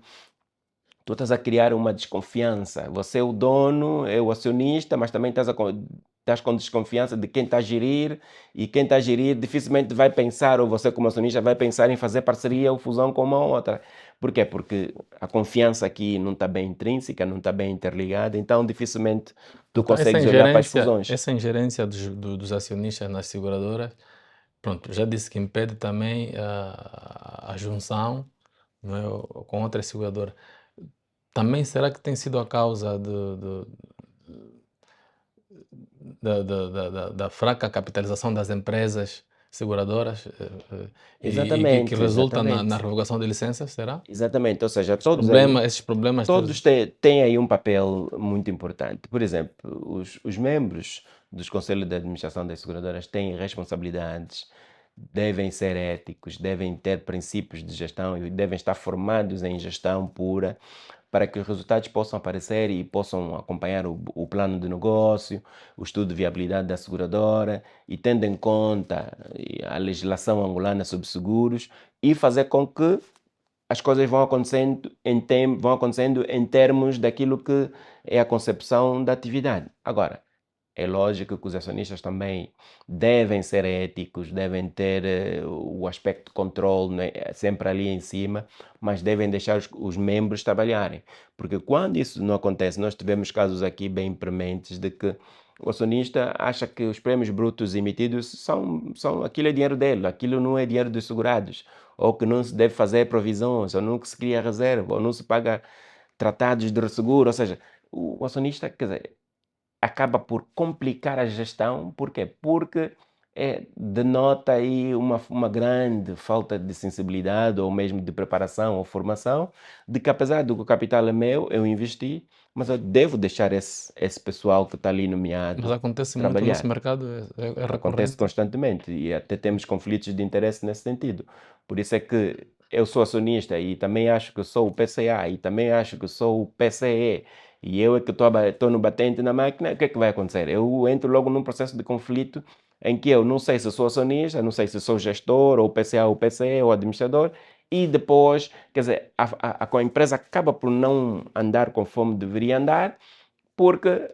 tu estás a criar uma desconfiança. Você é o dono, é o acionista, mas também estás com desconfiança de quem está a gerir, e quem está a gerir dificilmente vai pensar, ou você como acionista vai pensar em fazer parceria ou fusão com uma outra. Por quê? Porque a confiança aqui não está bem intrínseca, não está bem interligada, então dificilmente tu Então, consegues olhar para as fusões. essa ingerência dos acionistas nas seguradoras, pronto, já disse que impede também a junção, não é, com outras seguradoras. Também será que tem sido a causa da fraca capitalização das empresas seguradoras e que Exatamente, resulta na exatamente. revogação de licenças, será? Exatamente, ou seja, todos aí, Esses problemas todos têm aí um papel muito importante. Por exemplo, os membros dos conselhos de administração das seguradoras têm responsabilidades, devem ser éticos, devem ter princípios de gestão e devem estar formados em gestão pura, para que os resultados possam aparecer e possam acompanhar o plano de negócio, o estudo de viabilidade da seguradora, e tendo em conta a legislação angolana sobre seguros, e fazer com que as coisas vão acontecendo em termos daquilo que é a concepção da atividade. Agora, é lógico que os acionistas também devem ser éticos, devem ter o aspecto de controle, né, sempre ali em cima, mas devem deixar os membros trabalharem. Porque quando isso não acontece, nós tivemos casos aqui bem prementes de que o acionista acha que os prêmios brutos emitidos aquilo é dinheiro dele, aquilo não é dinheiro dos segurados, ou que não se deve fazer provisões, ou não que se cria reserva, ou não se paga tratados de resseguro, ou seja, o acionista, quer dizer, acaba por complicar a gestão. Por quê? Porque denota aí uma grande falta de sensibilidade, ou mesmo de preparação ou formação, de que apesar do que o capital é meu, eu investi, mas eu devo deixar esse pessoal que está ali mas nomeado acontece muito no nosso trabalhar. mercado, é Acontece recorrente. constantemente e até temos conflitos de interesse nesse sentido. Por isso é que eu sou acionista e também acho que sou o PCA e também acho que sou o PCE, e eu é que estou no batente na máquina. O que é que vai acontecer? Eu entro logo num processo de conflito em que eu não sei se sou acionista, não sei se sou gestor, ou PCA, ou PCE, ou administrador, e depois, quer dizer, a empresa acaba por não andar conforme deveria andar, porque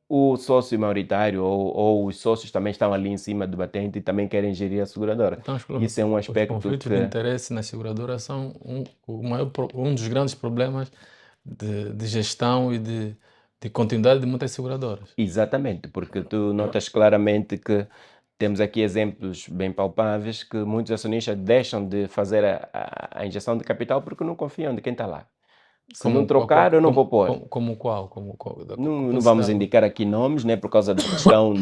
o sócio maioritário ou os sócios também estão ali em cima do batente e também querem gerir a seguradora. Então, Isso é um os aspecto conflitos de que, interesse nas seguradoras são um dos grandes problemas de gestão e de continuidade de muitas seguradoras. exatamente, porque tu notas claramente que temos aqui exemplos bem palpáveis que muitos acionistas deixam de fazer a injeção de capital porque não confiam de quem está lá. Se não trocar, eu não vou pôr. Como qual? Não Pode vamos citar? indicar aqui nomes, né, por causa da questão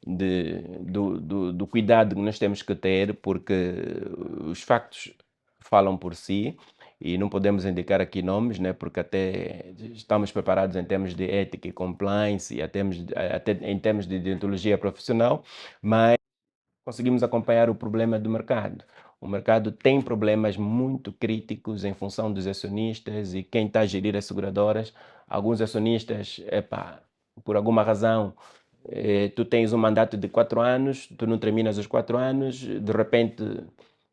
do cuidado que nós temos que ter, porque os factos falam por si, e não podemos indicar aqui nomes, né, porque até estamos preparados em termos de ética e compliance e até em termos de deontologia profissional, mas conseguimos acompanhar o problema do mercado. O mercado tem problemas muito críticos em função dos acionistas e quem está a gerir as seguradoras. Alguns acionistas, epá, por alguma razão, tu tens um mandato de 4 anos, tu não terminas os 4 anos, de repente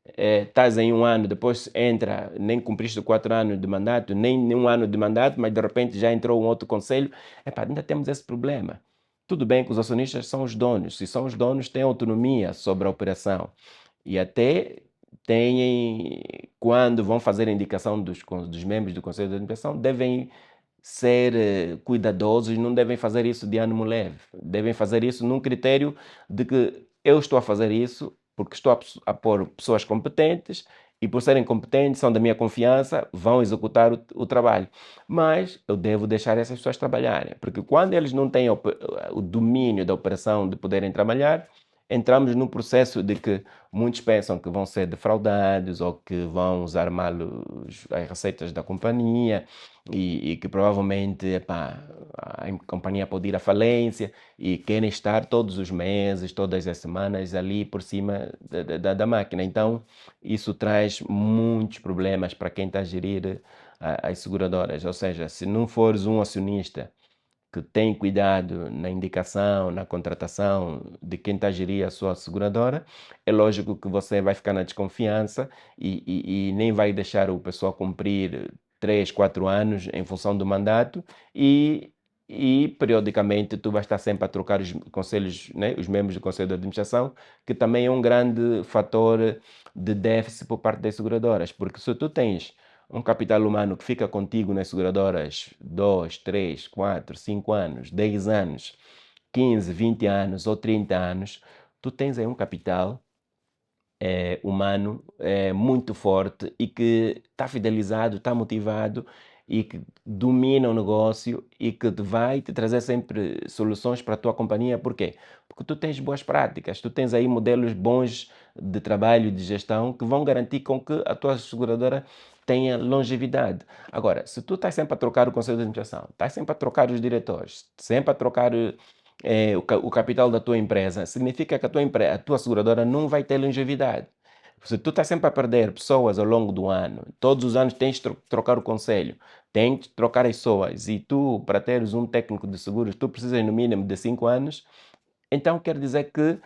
estás em um ano, depois entra, nem cumpriste 4 anos de mandato, nem um ano de mandato, mas de repente já entrou um outro conselho. Epá, ainda temos esse problema. Tudo bem que os acionistas são os donos, se são os donos, têm autonomia sobre a operação e até têm, quando vão fazer a indicação dos membros do Conselho de Administração, devem ser cuidadosos, não devem fazer isso de ânimo leve, devem fazer isso num critério de que eu estou a fazer isso porque estou a pôr pessoas competentes e por serem competentes, são da minha confiança, vão executar o trabalho. Mas eu devo deixar essas pessoas trabalharem, porque quando eles não têm o domínio da operação de poderem trabalhar, entramos num processo de que muitos pensam que vão ser defraudados ou que vão usar mal as receitas da companhia e que provavelmente epá, a companhia pode ir à falência e querem estar todos os meses, todas as semanas ali por cima da máquina. Então, isso traz muitos problemas para quem está a gerir as seguradoras. Ou seja, se não fores um acionista que tem cuidado na indicação, na contratação de quem está a gerir a sua seguradora, é lógico que você vai ficar na desconfiança e nem vai deixar o pessoal cumprir 3, 4 anos em função do mandato e periodicamente tu vais estar sempre a trocar os conselhos, né, os membros do conselho de administração, que também é um grande fator de déficit por parte das seguradoras, porque se tu tens um capital humano que fica contigo nas seguradoras 2, 3, 4, 5 anos, 10 anos, 15, 20 anos ou 30 anos, tu tens aí um capital humano muito forte e que está fidelizado, está motivado e que domina o negócio e que vai te trazer sempre soluções para a tua companhia. Por quê? Porque tu tens boas práticas, tu tens aí modelos bons de trabalho e de gestão que vão garantir com que a tua seguradora tenha longevidade. Agora, se tu estás sempre a trocar o conselho de administração, estás sempre a trocar os diretores, sempre a trocar o capital da tua empresa, significa que a tua seguradora não vai ter longevidade. Se tu estás sempre a perder pessoas ao longo do ano, todos os anos tens de trocar o conselho, tens de trocar as pessoas, e tu, para teres um técnico de seguros, tu precisas no mínimo de 5 anos, então quer dizer que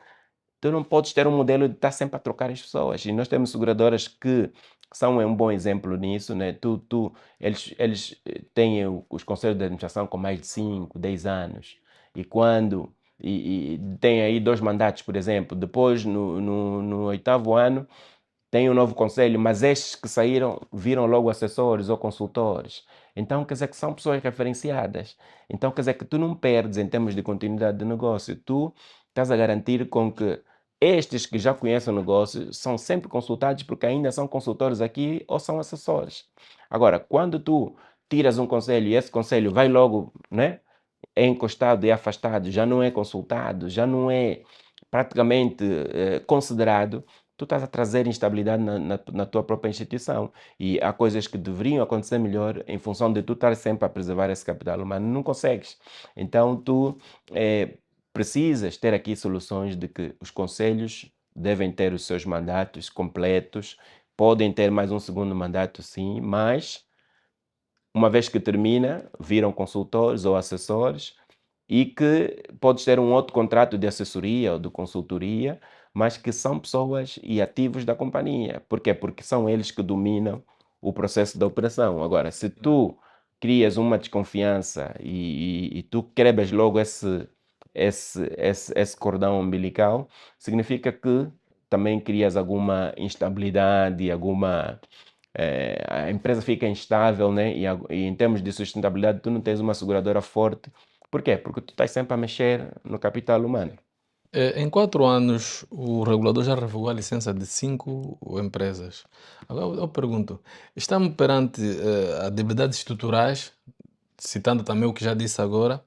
tu não podes ter um modelo de estar sempre a trocar as pessoas. E nós temos seguradoras que são um bom exemplo nisso, né? Eles têm os conselhos de administração com mais de 5, 10 anos. E quando e tem aí 2 mandatos, por exemplo, depois no 8º ano tem um novo conselho, mas estes que saíram viram logo assessores ou consultores. Então, quer dizer que são pessoas referenciadas. Então, quer dizer que tu não perdes em termos de continuidade de negócio. Tu estás a garantir com que estes que já conhecem o negócio são sempre consultados porque ainda são consultores aqui ou são assessores. Agora, quando tu tiras um conselho e esse conselho vai logo, né, é encostado e afastado, já não é consultado, já não é praticamente considerado, tu estás a trazer instabilidade na tua própria instituição. E há coisas que deveriam acontecer melhor em função de tu estar sempre a preservar esse capital humano. Não consegues. Então, tu precisas ter aqui soluções de que os conselhos devem ter os seus mandatos completos, podem ter mais um segundo mandato, sim, mas uma vez que termina, viram consultores ou assessores e que podes ter um outro contrato de assessoria ou de consultoria, mas que são pessoas e ativos da companhia. Por quê? Porque são eles que dominam o processo da operação. Agora, se tu crias uma desconfiança e tu quebras logo esse cordão umbilical, significa que também crias alguma instabilidade, a empresa fica instável, né? E em termos de sustentabilidade, tu não tens uma seguradora forte. Por quê? Porque tu estás sempre a mexer no capital humano. Em 4 anos, o regulador já revogou a licença de 5 empresas. Agora eu pergunto, estamos perante a debilidades estruturais, citando também o que já disse agora,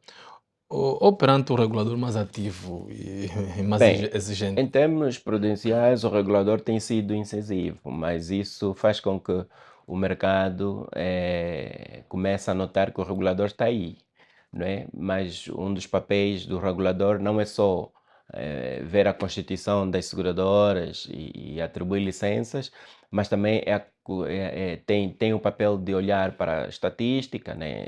ou perante o regulador mais ativo e mais Bem, exigente? em termos prudenciais, o regulador tem sido incisivo, mas isso faz com que o mercado começa a notar que o regulador está aí, não é? Mas um dos papéis do regulador não é só ver a constituição das seguradoras e atribuir licenças, mas também tem o papel de olhar para a estatística, né?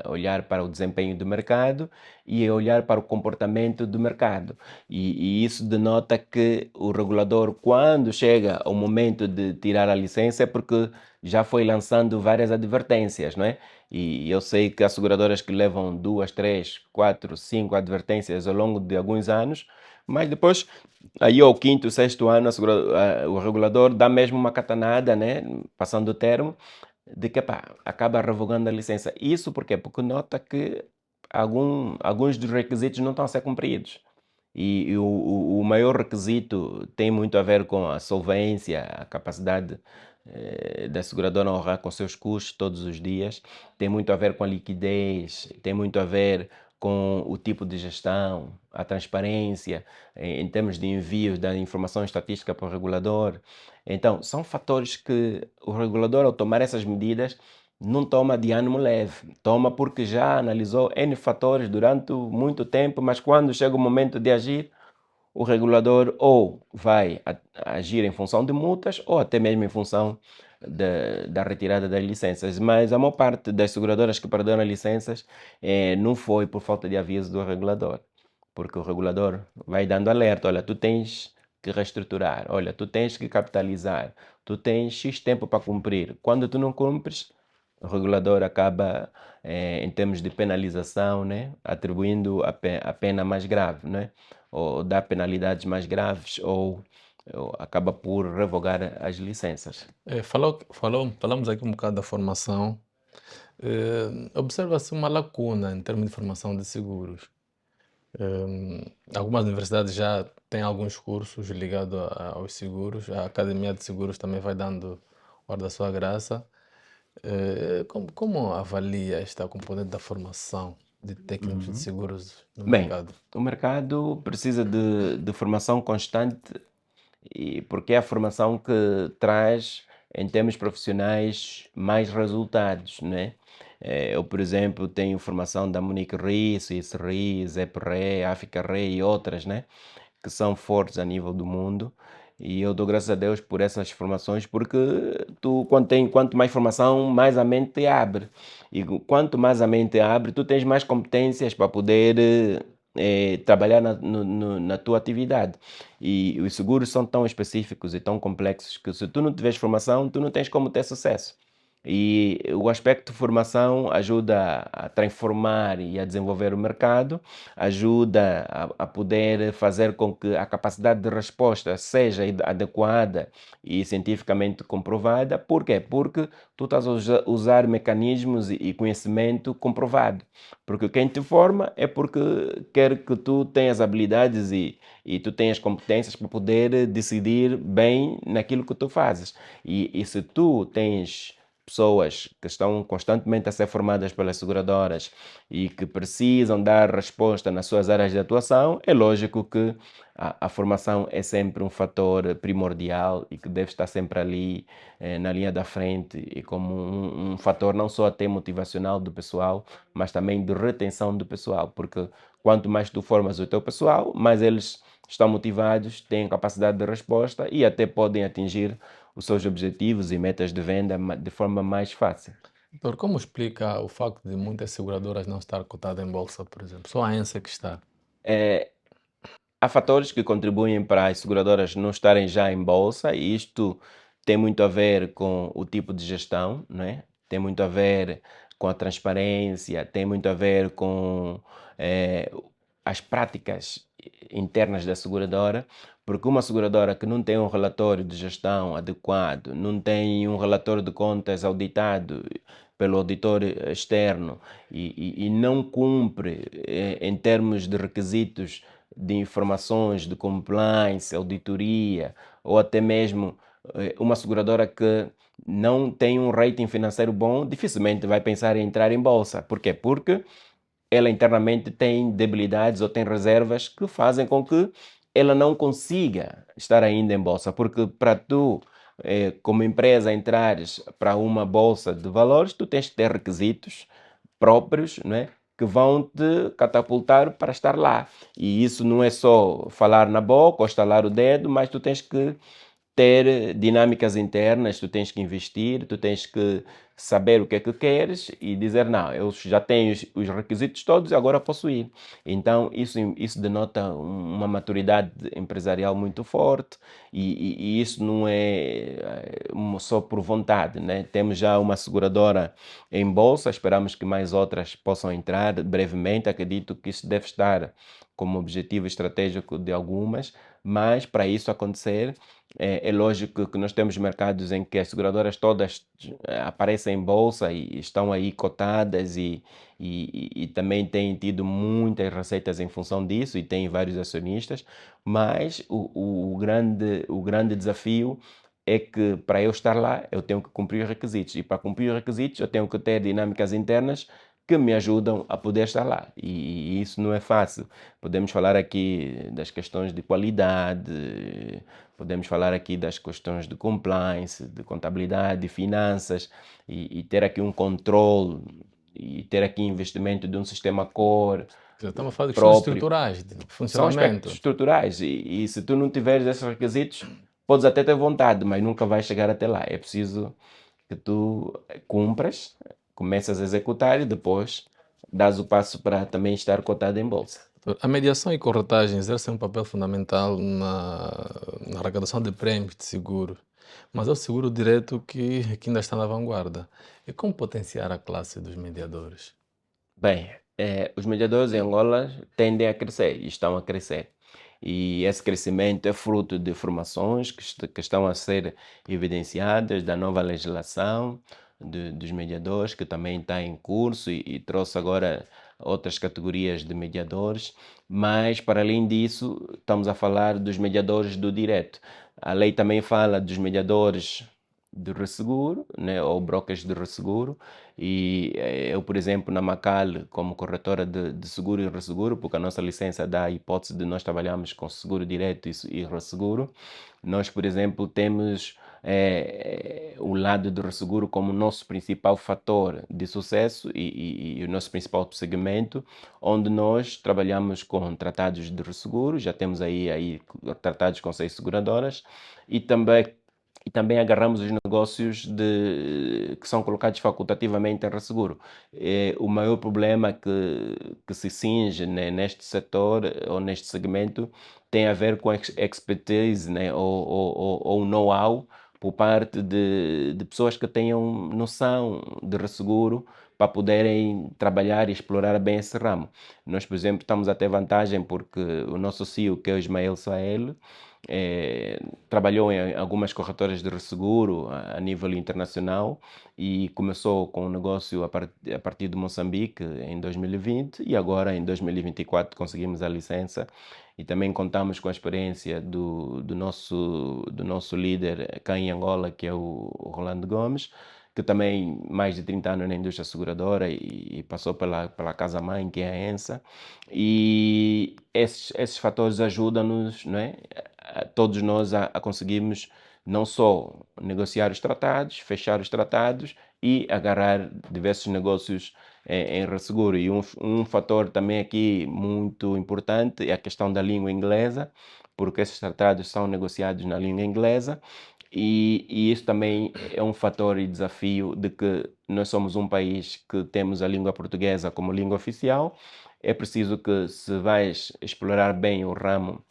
Olhar para o desempenho do mercado e olhar para o comportamento do mercado. E isso denota que o regulador, quando chega ao momento de tirar a licença, é porque já foi lançando várias advertências, não é? E eu sei que há seguradoras que levam 2, 3, 4, 5 advertências ao longo de alguns anos, mas depois, aí ao quinto, sexto ano, o regulador dá mesmo uma catanada, né? Passando o termo, de que pá, acaba revogando a licença. Isso por quê? Porque nota que alguns dos requisitos não estão a ser cumpridos. E o maior requisito tem muito a ver com a solvência, a capacidade da seguradora honrar com seus custos todos os dias, tem muito a ver com a liquidez, tem muito a ver com o tipo de gestão, a transparência, em termos de envio da informação estatística para o regulador. Então, são fatores que o regulador, ao tomar essas medidas, não toma de ânimo leve, toma porque já analisou N fatores durante muito tempo, mas quando chega o momento de agir, o regulador ou vai agir em função de multas ou até mesmo em função da retirada das licenças. Mas a maior parte das seguradoras que perderam licenças não foi por falta de aviso do regulador, porque o regulador vai dando alerta: olha, tu tens que reestruturar, olha, tu tens que capitalizar, tu tens X tempo para cumprir. Quando tu não cumpres, o regulador acaba, em termos de penalização, né, atribuindo a pena mais grave, né, ou dá penalidades mais graves, ou acaba por revogar as licenças. Falamos aqui um bocado da formação. Observa-se uma lacuna em termos de formação de seguros. Algumas universidades já têm alguns cursos ligados aos seguros. A Academia de Seguros também vai dando hora da sua graça. Como avalia esta componente da formação de técnicos de Uhum. seguros no Bem, mercado? o mercado precisa de formação constante, e porque é a formação que traz, em termos profissionais, mais resultados, né? Eu, por exemplo, tenho formação da Munique Re, Swiss Re, ZEP Re, África Re e outras, né? Que são fortes a nível do mundo. E eu dou graças a Deus por essas formações, porque tu, quanto mais formação, mais a mente abre. E quanto mais a mente abre, tu tens mais competências para poder trabalhar na tua atividade. E os seguros são tão específicos e tão complexos que, se tu não tiveres formação, tu não tens como ter sucesso. E o aspecto de formação ajuda a transformar e a desenvolver o mercado, ajuda a poder fazer com que a capacidade de resposta seja adequada e cientificamente comprovada. Por quê? Porque tu estás a usar mecanismos e conhecimento comprovado. Porque quem te forma é porque quer que tu tenhas habilidades e tu tenhas competências para poder decidir bem naquilo que tu fazes. E se tu tens pessoas que estão constantemente a ser formadas pelas seguradoras e que precisam dar resposta nas suas áreas de atuação, é lógico que a formação é sempre um fator primordial e que deve estar sempre ali na linha da frente, e como um fator não só até motivacional do pessoal, mas também de retenção do pessoal, porque quanto mais tu formas o teu pessoal, mais eles estão motivados, têm capacidade de resposta e até podem atingir os seus objetivos e metas de venda de forma mais fácil. Doutor, como explica o facto de muitas seguradoras não estar cotadas em bolsa, por exemplo? Só a ENSA que está. Há fatores que contribuem para as seguradoras não estarem já em bolsa, e isto tem muito a ver com o tipo de gestão, né? Tem muito a ver com a transparência, tem muito a ver com eh, as práticas internas da seguradora, porque uma seguradora que não tem um relatório de gestão adequado, não tem um relatório de contas auditado pelo auditor externo e não cumpre em termos de requisitos de informações de compliance, auditoria, ou até mesmo uma seguradora que não tem um rating financeiro bom, dificilmente vai pensar em entrar em bolsa. Por quê? Porque ela internamente tem debilidades ou tem reservas que fazem com que ela não consiga estar ainda em bolsa. Porque para tu como empresa entrares para uma bolsa de valores, tu tens que ter requisitos próprios, não é? Que vão te catapultar para estar lá. E isso não é só falar na boca ou estalar o dedo, mas tu tens que ter dinâmicas internas, tu tens que investir, tu tens que saber o que é que queres e dizer, não, eu já tenho os requisitos todos e agora posso ir. Então, isso denota uma maturidade empresarial muito forte e isso não é só por vontade, né? Temos já uma seguradora em bolsa, esperamos que mais outras possam entrar brevemente, acredito que isso deve estar como objetivo estratégico de algumas, mas para isso acontecer, é lógico que nós temos mercados em que as seguradoras todas aparecem em bolsa e estão aí cotadas e também têm tido muitas receitas em função disso e têm vários acionistas, mas o grande desafio é que para eu estar lá eu tenho que cumprir os requisitos e para cumprir os requisitos eu tenho que ter dinâmicas internas que me ajudam a poder estar lá e isso não é fácil. Podemos falar aqui das questões de qualidade, podemos falar aqui das questões de compliance, de contabilidade, de finanças e ter aqui um controle e ter aqui investimento de um sistema core Já estamos a falar de questões próprio. estruturais, de São aspectos funcionamento. estruturais e se tu não tiveres esses requisitos, podes até ter vontade, mas nunca vais chegar até lá. É preciso que tu cumpras, começas a executar e depois dás o passo para também estar cotado em bolsa. A mediação e corretagem exercem um papel fundamental na arrecadação de prêmios de seguro, mas é o seguro direto que ainda está na vanguarda. E como potenciar a classe dos mediadores? Bem, os mediadores em Angola tendem a crescer e estão a crescer. E esse crescimento é fruto de formações que estão a ser evidenciadas da nova legislação dos mediadores, que também está em curso e trouxe agora outras categorias de mediadores. Mas, para além disso, estamos a falar dos mediadores do direto. A lei também fala dos mediadores de resseguro, né, ou brokers de resseguro, e eu, por exemplo, na Macal, como corretora de seguro e resseguro, porque a nossa licença dá a hipótese de nós trabalharmos com seguro direto e resseguro, nós, por exemplo, temos o lado do resseguro como nosso principal fator de sucesso e o nosso principal segmento, onde nós trabalhamos com tratados de resseguro, já temos aí tratados com 6 seguradoras, e também agarramos os negócios que são colocados facultativamente em resseguro. O maior problema que se cinge, né, neste setor ou neste segmento tem a ver com a expertise, né, ou know-how por parte de pessoas que tenham noção de resseguro para poderem trabalhar e explorar bem esse ramo. Nós, por exemplo, estamos a ter vantagem porque o nosso CEO, que é o Ismael Sael, trabalhou em algumas corretoras de resseguro a nível internacional e começou com um negócio a partir de Moçambique em 2020 e agora em 2024 conseguimos a licença e também contamos com a experiência do nosso líder cá em Angola, que é o Rolando Gomes, que também mais de 30 anos na indústria seguradora e passou pela casa-mãe, que é a ENSA, e esses fatores ajudam-nos, não é? Todos nós a conseguirmos não só negociar os tratados, fechar os tratados e agarrar diversos negócios em resseguro. E um fator também aqui muito importante é a questão da língua inglesa, porque esses tratados são negociados na língua inglesa e isso também é um fator e desafio de que nós somos um país que temos a língua portuguesa como língua oficial. É preciso que se vais explorar bem o ramo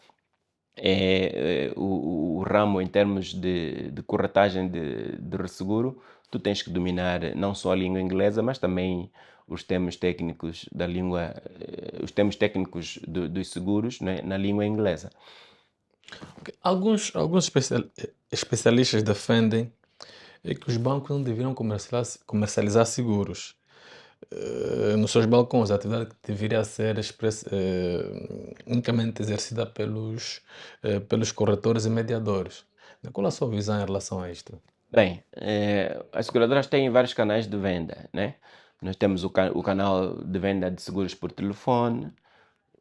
o ramo em termos de corretagem de resseguro, tu tens que dominar não só a língua inglesa, mas também os termos técnicos da língua, os termos técnicos dos seguros, né, na língua inglesa. Alguns especialistas defendem que os bancos não deveriam comercializar seguros nos seus balcões. A atividade que deveria ser unicamente exercida pelos corretores e mediadores. Qual a sua visão em relação a isto? Bem, as seguradoras têm vários canais de venda, né? Nós temos o canal de venda de seguros por telefone,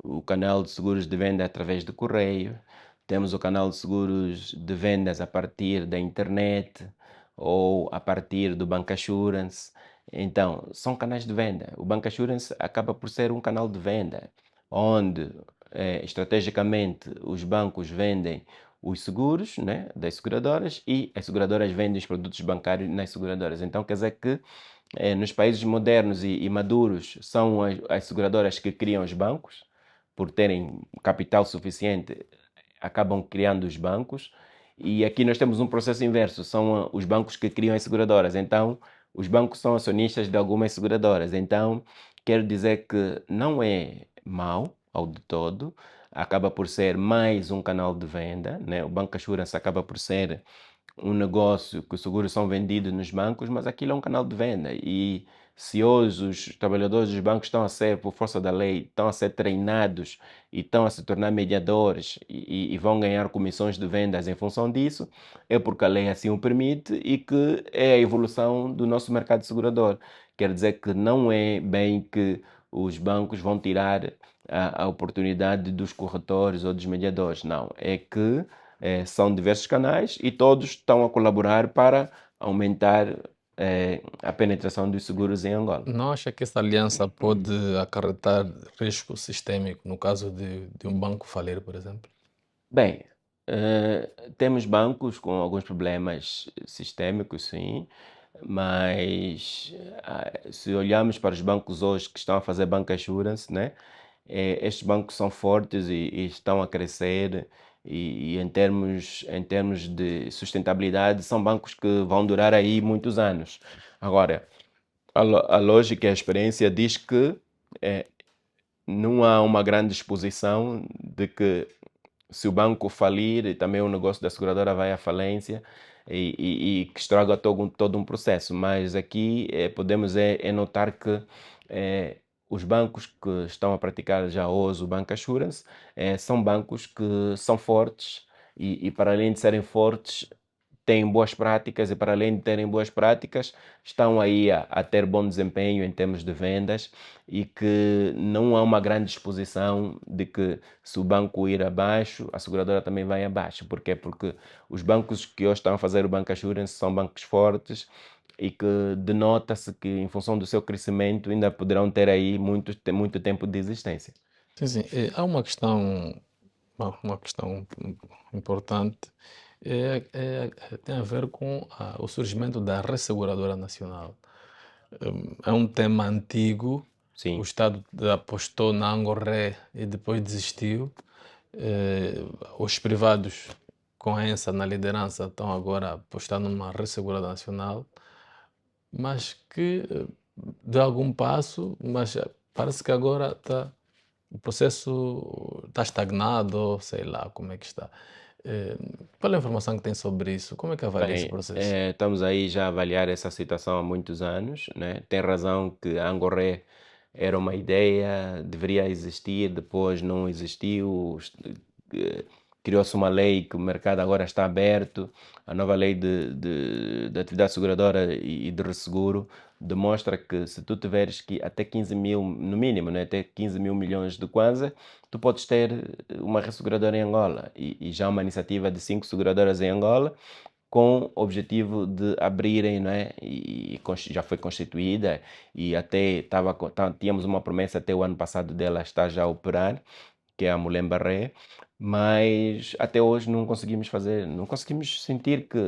o canal de seguros de venda através de correio, temos o canal de seguros de vendas a partir da internet ou a partir do bancassurance. Então, são canais de venda. O bancassurance acaba por ser um canal de venda, onde estrategicamente os bancos vendem os seguros, né, das seguradoras, e as seguradoras vendem os produtos bancários nas seguradoras. Então, quer dizer que nos países modernos e maduros são as seguradoras que criam os bancos, por terem capital suficiente, acabam criando os bancos. E aqui nós temos um processo inverso, são os bancos que criam as seguradoras. Então, os bancos são acionistas de algumas seguradoras. Então, quero dizer que não é mau ao de todo, acaba por ser mais um canal de venda, né? O bancassurance acaba por ser um negócio que os seguros são vendidos nos bancos, mas aquilo é um canal de venda. E se hoje os trabalhadores dos bancos estão a ser, por força da lei, estão a ser treinados e estão a se tornar mediadores e vão ganhar comissões de vendas em função disso, é porque a lei assim o permite e que é a evolução do nosso mercado segurador. Quer dizer que não é bem que os bancos vão tirar a oportunidade dos corretores ou dos mediadores. Não, é que são diversos canais e todos estão a colaborar para aumentar a penetração dos seguros em Angola. Não acha que essa aliança pode acarretar risco sistêmico no caso de um banco falir, por exemplo? Bem, temos bancos com alguns problemas sistêmicos, sim, mas se olharmos para os bancos hoje que estão a fazer bancassurance, né, estes bancos são fortes e estão a crescer e em termos de sustentabilidade são bancos que vão durar aí muitos anos. Agora, a lógica e a experiência diz que não há uma grande exposição de que se o banco falir, e também o negócio da seguradora vai à falência e que estraga todo um processo. Mas aqui podemos notar que os bancos que estão a praticar já hoje o bancassurance são bancos que são fortes e para além de serem fortes, têm boas práticas e para além de terem boas práticas, estão aí a ter bom desempenho em termos de vendas e que não há uma grande exposição de que se o banco ir abaixo, a seguradora também vai abaixo. Porquê? Porque os bancos que hoje estão a fazer o bancassurance são bancos fortes e que denota-se que em função do seu crescimento ainda poderão ter aí muito tempo de existência. Sim, sim. Há uma questão importante, tem a ver com o surgimento da resseguradora nacional. É um tema antigo, o Sim. Estado apostou na Angoré e depois desistiu. Os privados com a ENSA na liderança estão agora apostando numa resseguradora nacional, mas que deu algum passo, mas parece que agora o processo está estagnado, ou sei lá como é que está. Qual é a informação que tem sobre isso? Como é que avalia esse Bem, processo? estamos aí já a avaliar essa situação há muitos anos, né? Tem razão que a Angoré era uma ideia, deveria existir, depois não existiu, eh, criou-se uma lei que o mercado agora está aberto, a nova lei de atividade seguradora e de resseguro demonstra que se tu tiveres que até 15 mil, no mínimo, né? Até 15 mil milhões de kwanza, tu podes ter uma resseguradora em Angola e já uma iniciativa de 5 seguradoras em Angola com o objetivo de abrirem, né, e já foi constituída e até tínhamos uma promessa até o ano passado dela estar já a operar, que é a Mulher-Barré, mas até hoje não conseguimos fazer, não conseguimos sentir que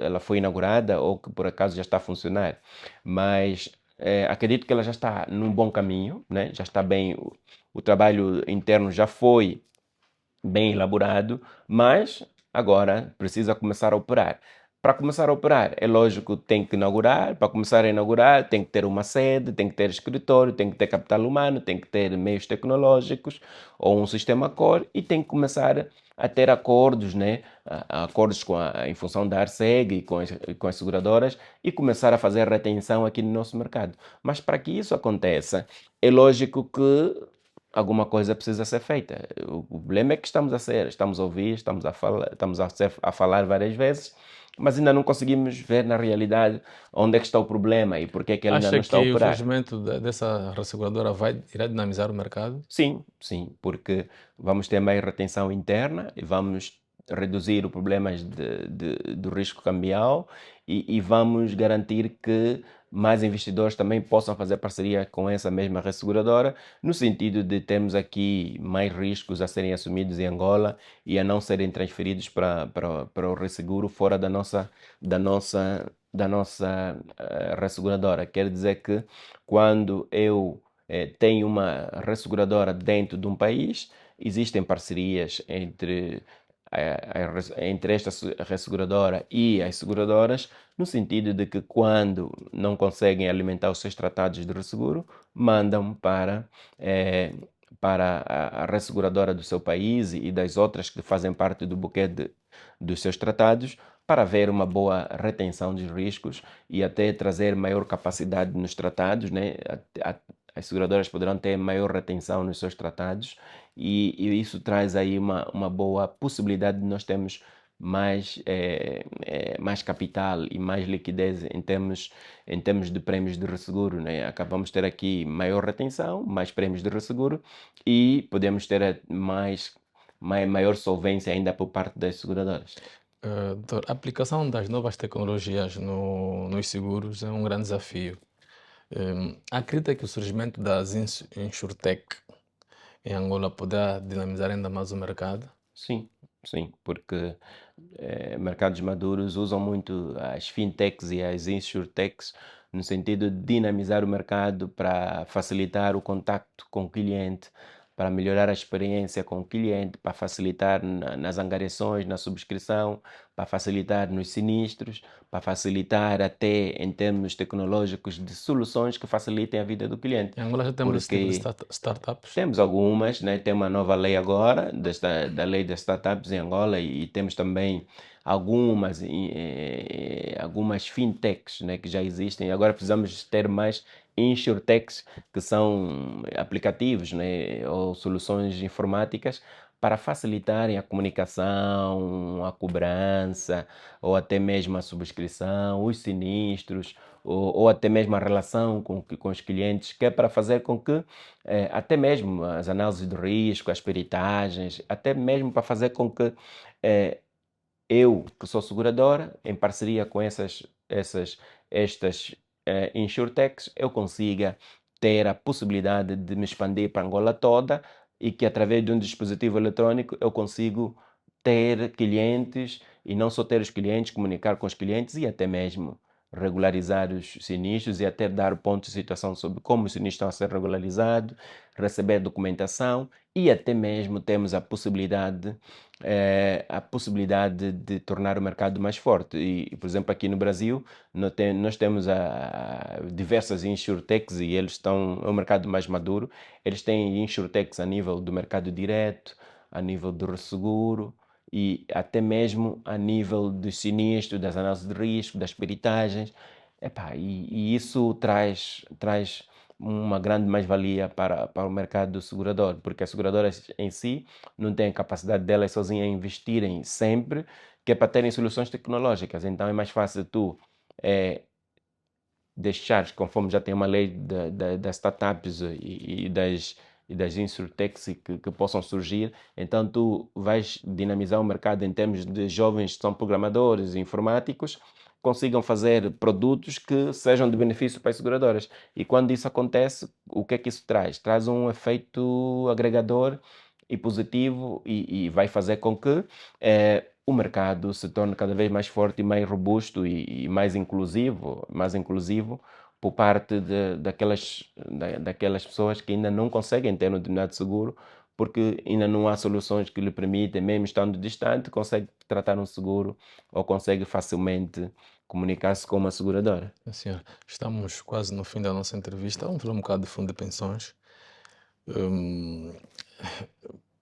ela foi inaugurada ou que por acaso já está a funcionar, mas acredito que ela já está num bom caminho, né, já está bem, o trabalho interno já foi bem elaborado, mas agora precisa começar a operar. Para começar a operar, é lógico, tem que inaugurar. Para começar a inaugurar, tem que ter uma sede, tem que ter escritório, tem que ter capital humano, tem que ter meios tecnológicos ou um sistema core e tem que começar a ter acordos, né? Acordos em função da Arceg e com as seguradoras e começar a fazer retenção aqui no nosso mercado. Mas para que isso aconteça, é lógico que alguma coisa precisa ser feita. O problema é que estamos a ouvir, a falar várias vezes, mas ainda não conseguimos ver na realidade onde é que está o problema e porque é que ele ainda Acha não está a que o operar. surgimento dessa resseguradora irá dinamizar o mercado? Sim, sim, porque vamos ter mais retenção interna e vamos reduzir os problemas do risco cambial e vamos garantir que mais investidores também possam fazer parceria com essa mesma resseguradora, no sentido de termos aqui mais riscos a serem assumidos em Angola e a não serem transferidos para o resseguro fora da nossa resseguradora. Quer dizer que quando eu tenho uma resseguradora dentro de um país, existem parcerias entre esta resseguradora e as seguradoras, no sentido de que quando não conseguem alimentar os seus tratados de resseguro, mandam para a resseguradora do seu país e das outras que fazem parte do buquê dos seus tratados, para haver uma boa retenção de riscos e até trazer maior capacidade nos tratados, né? As seguradoras poderão ter maior retenção nos seus tratados e isso traz aí uma boa possibilidade de nós termos mais capital e mais liquidez em termos de prêmios de resseguro, né? Acabamos de ter aqui maior retenção, mais prêmios de resseguro e podemos ter maior solvência ainda por parte das seguradoras. Doutor, a aplicação das novas tecnologias nos seguros é um grande desafio. Acredita que o surgimento das InsurTech em Angola poderá dinamizar ainda mais o mercado? Sim, sim, porque mercados maduros usam muito as fintechs e as insurtechs no sentido de dinamizar o mercado para facilitar o contacto com o cliente, para melhorar a experiência com o cliente, para facilitar nas angariações, na subscrição, para facilitar nos sinistros, para facilitar até em termos tecnológicos de soluções que facilitem a vida do cliente. Em Angola já temos esse tipo de Porque startups? temos algumas, né? Tem uma nova lei agora, da lei das startups em Angola, e temos também algumas fintechs, né, que já existem. Agora precisamos ter mais insurtechs, que são aplicativos, né, ou soluções informáticas para facilitarem a comunicação, a cobrança, ou até mesmo a subscrição, os sinistros, ou até mesmo a relação com os clientes, que é para fazer com que até mesmo as análises de risco, as peritagens, até mesmo para fazer com que eu, que sou seguradora, em parceria com estas insurtechs, eu consiga ter a possibilidade de me expandir para Angola toda e que através de um dispositivo eletrônico eu consigo ter clientes e não só ter os clientes, comunicar com os clientes e até mesmo regularizar os sinistros e até dar pontos de situação sobre como os sinistros estão a ser regularizados, receber documentação e até mesmo temos a possibilidade de tornar o mercado mais forte. E, por exemplo, aqui no Brasil, nós temos diversas insurtechs e eles estão, é um mercado mais maduro. Eles têm insurtechs a nível do mercado direto, a nível do resseguro e até mesmo a nível dos sinistros, das análises de risco, das peritagens. Epá, e isso traz uma grande mais-valia para o mercado segurador, porque as seguradoras em si não têm a capacidade delas sozinhas investirem sempre, que é para terem soluções tecnológicas. Então é mais fácil tu deixares, conforme já tem uma lei das startups e das insurtechs que possam surgir, então tu vais dinamizar o mercado em termos de jovens que são programadores e informáticos, consigam fazer produtos que sejam de benefício para as seguradoras. E quando isso acontece, o que é que isso traz? Traz um efeito agregador e positivo e vai fazer com que o mercado se torne cada vez mais forte e mais robusto e mais inclusivo por parte daquelas pessoas que ainda não conseguem ter um determinado seguro, porque ainda não há soluções que lhe permitem, mesmo estando distante, consegue tratar um seguro ou consegue facilmente comunicar-se com uma seguradora. Sim, senhor. Estamos quase no fim da nossa entrevista. Vamos falar um bocado de fundo de pensões. Hum,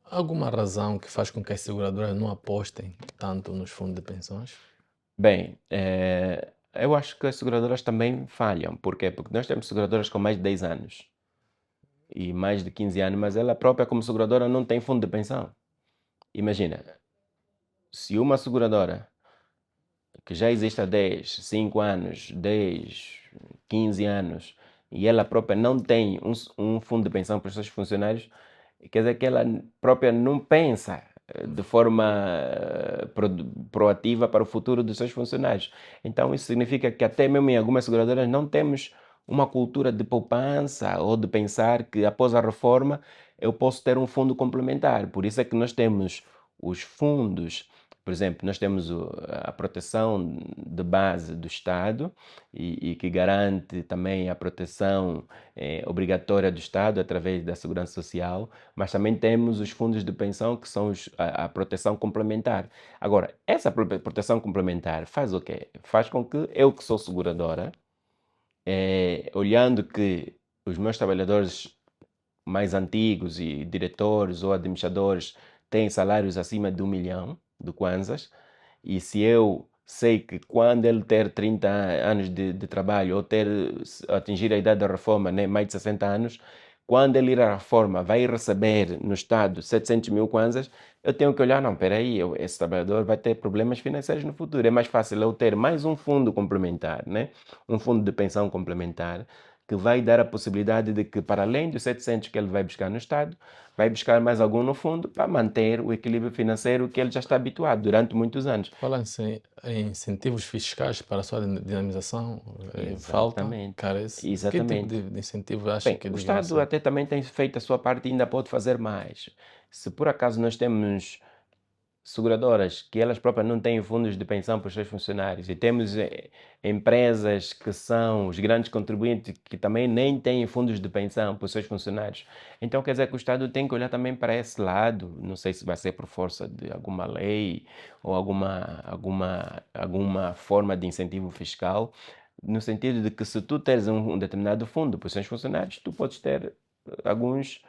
Alguma razão que faz com que as seguradoras não apostem tanto nos fundos de pensões? Bem, eu acho que as seguradoras também falham. Por quê? Porque nós temos seguradoras com mais de 10 anos e mais de 15 anos, mas ela própria, como seguradora, não tem fundo de pensão. Imagina, se uma seguradora que já existe há 10, 5 anos, 10, 15 anos, e ela própria não tem um fundo de pensão para os seus funcionários, quer dizer que ela própria não pensa de forma proativa para o futuro dos seus funcionários. Então, isso significa que até mesmo em algumas seguradoras não temos uma cultura de poupança ou de pensar que após a reforma eu posso ter um fundo complementar. Por isso é que nós temos os fundos, por exemplo, nós temos a proteção de base do Estado e que garante também a proteção obrigatória do Estado através da Segurança Social, mas também temos os fundos de pensão que são a proteção complementar. Agora, essa proteção complementar faz o quê? Faz com que eu que sou seguradora, olhando que os meus trabalhadores mais antigos e diretores ou administradores têm salários acima de 1 milhão de kwanzas, e se eu sei que quando ele ter 30 anos de trabalho ou atingir a idade da reforma, né, mais de 60 anos, quando ele ir à reforma vai receber no Estado 700 mil kwanzas, eu tenho que olhar, não, espera aí, esse trabalhador vai ter problemas financeiros no futuro. É mais fácil eu ter mais um fundo complementar, né? Um fundo de pensão complementar, que vai dar a possibilidade de que, para além dos 700 que ele vai buscar no Estado, vai buscar mais algum no fundo para manter o equilíbrio financeiro que ele já está habituado durante muitos anos. Fala-se em incentivos fiscais para a sua dinamização, falta, Exatamente, carece. Que tipo exatamente. de incentivo acha Bem, que o deviam Estado ser? até também tem feito a sua parte e ainda pode fazer mais. Se por acaso nós temos seguradoras que elas próprias não têm fundos de pensão para os seus funcionários e temos empresas que são os grandes contribuintes que também nem têm fundos de pensão para os seus funcionários. Então quer dizer que o Estado tem que olhar também para esse lado, não sei se vai ser por força de alguma lei ou alguma forma de incentivo fiscal, no sentido de que se tu tens um determinado fundo para os seus funcionários, tu podes ter alguns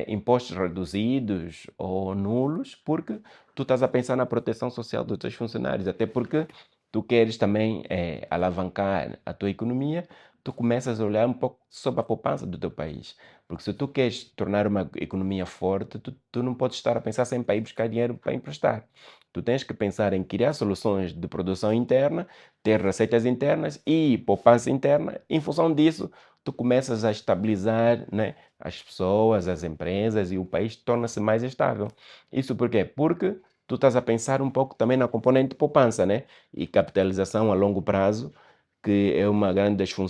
impostos reduzidos ou nulos, porque tu estás a pensar na proteção social dos teus funcionários, até porque tu queres também alavancar a tua economia, tu começas a olhar um pouco sobre a poupança do teu país. Porque se tu queres tornar uma economia forte, tu não podes estar a pensar sempre em ir buscar dinheiro para emprestar. Tu tens que pensar em criar soluções de produção interna, ter receitas internas e poupança interna. Em função disso, tu começas a estabilizar, né, as pessoas, as empresas e o país torna-se mais estável. Isso por quê? Porque tu estás a pensar um pouco também na componente de poupança, né? E capitalização a longo prazo, que é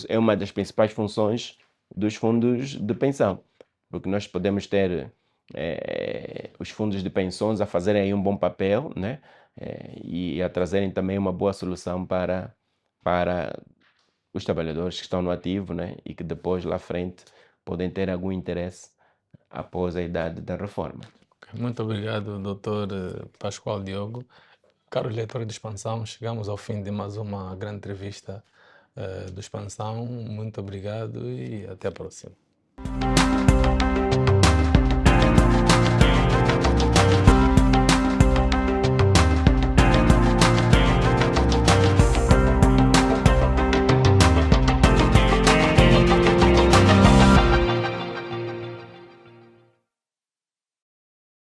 é uma das principais funções dos fundos de pensão. Porque nós podemos ter os fundos de pensões a fazerem aí um bom papel, né? E a trazerem também uma boa solução para os trabalhadores que estão no ativo, né? E que depois lá à frente podem ter algum interesse após a idade da reforma. Muito obrigado, Dr. Pascoal Diogo. Caros leitores de Expansão, chegamos ao fim de mais uma grande entrevista do Expansão. Muito obrigado e até a próxima.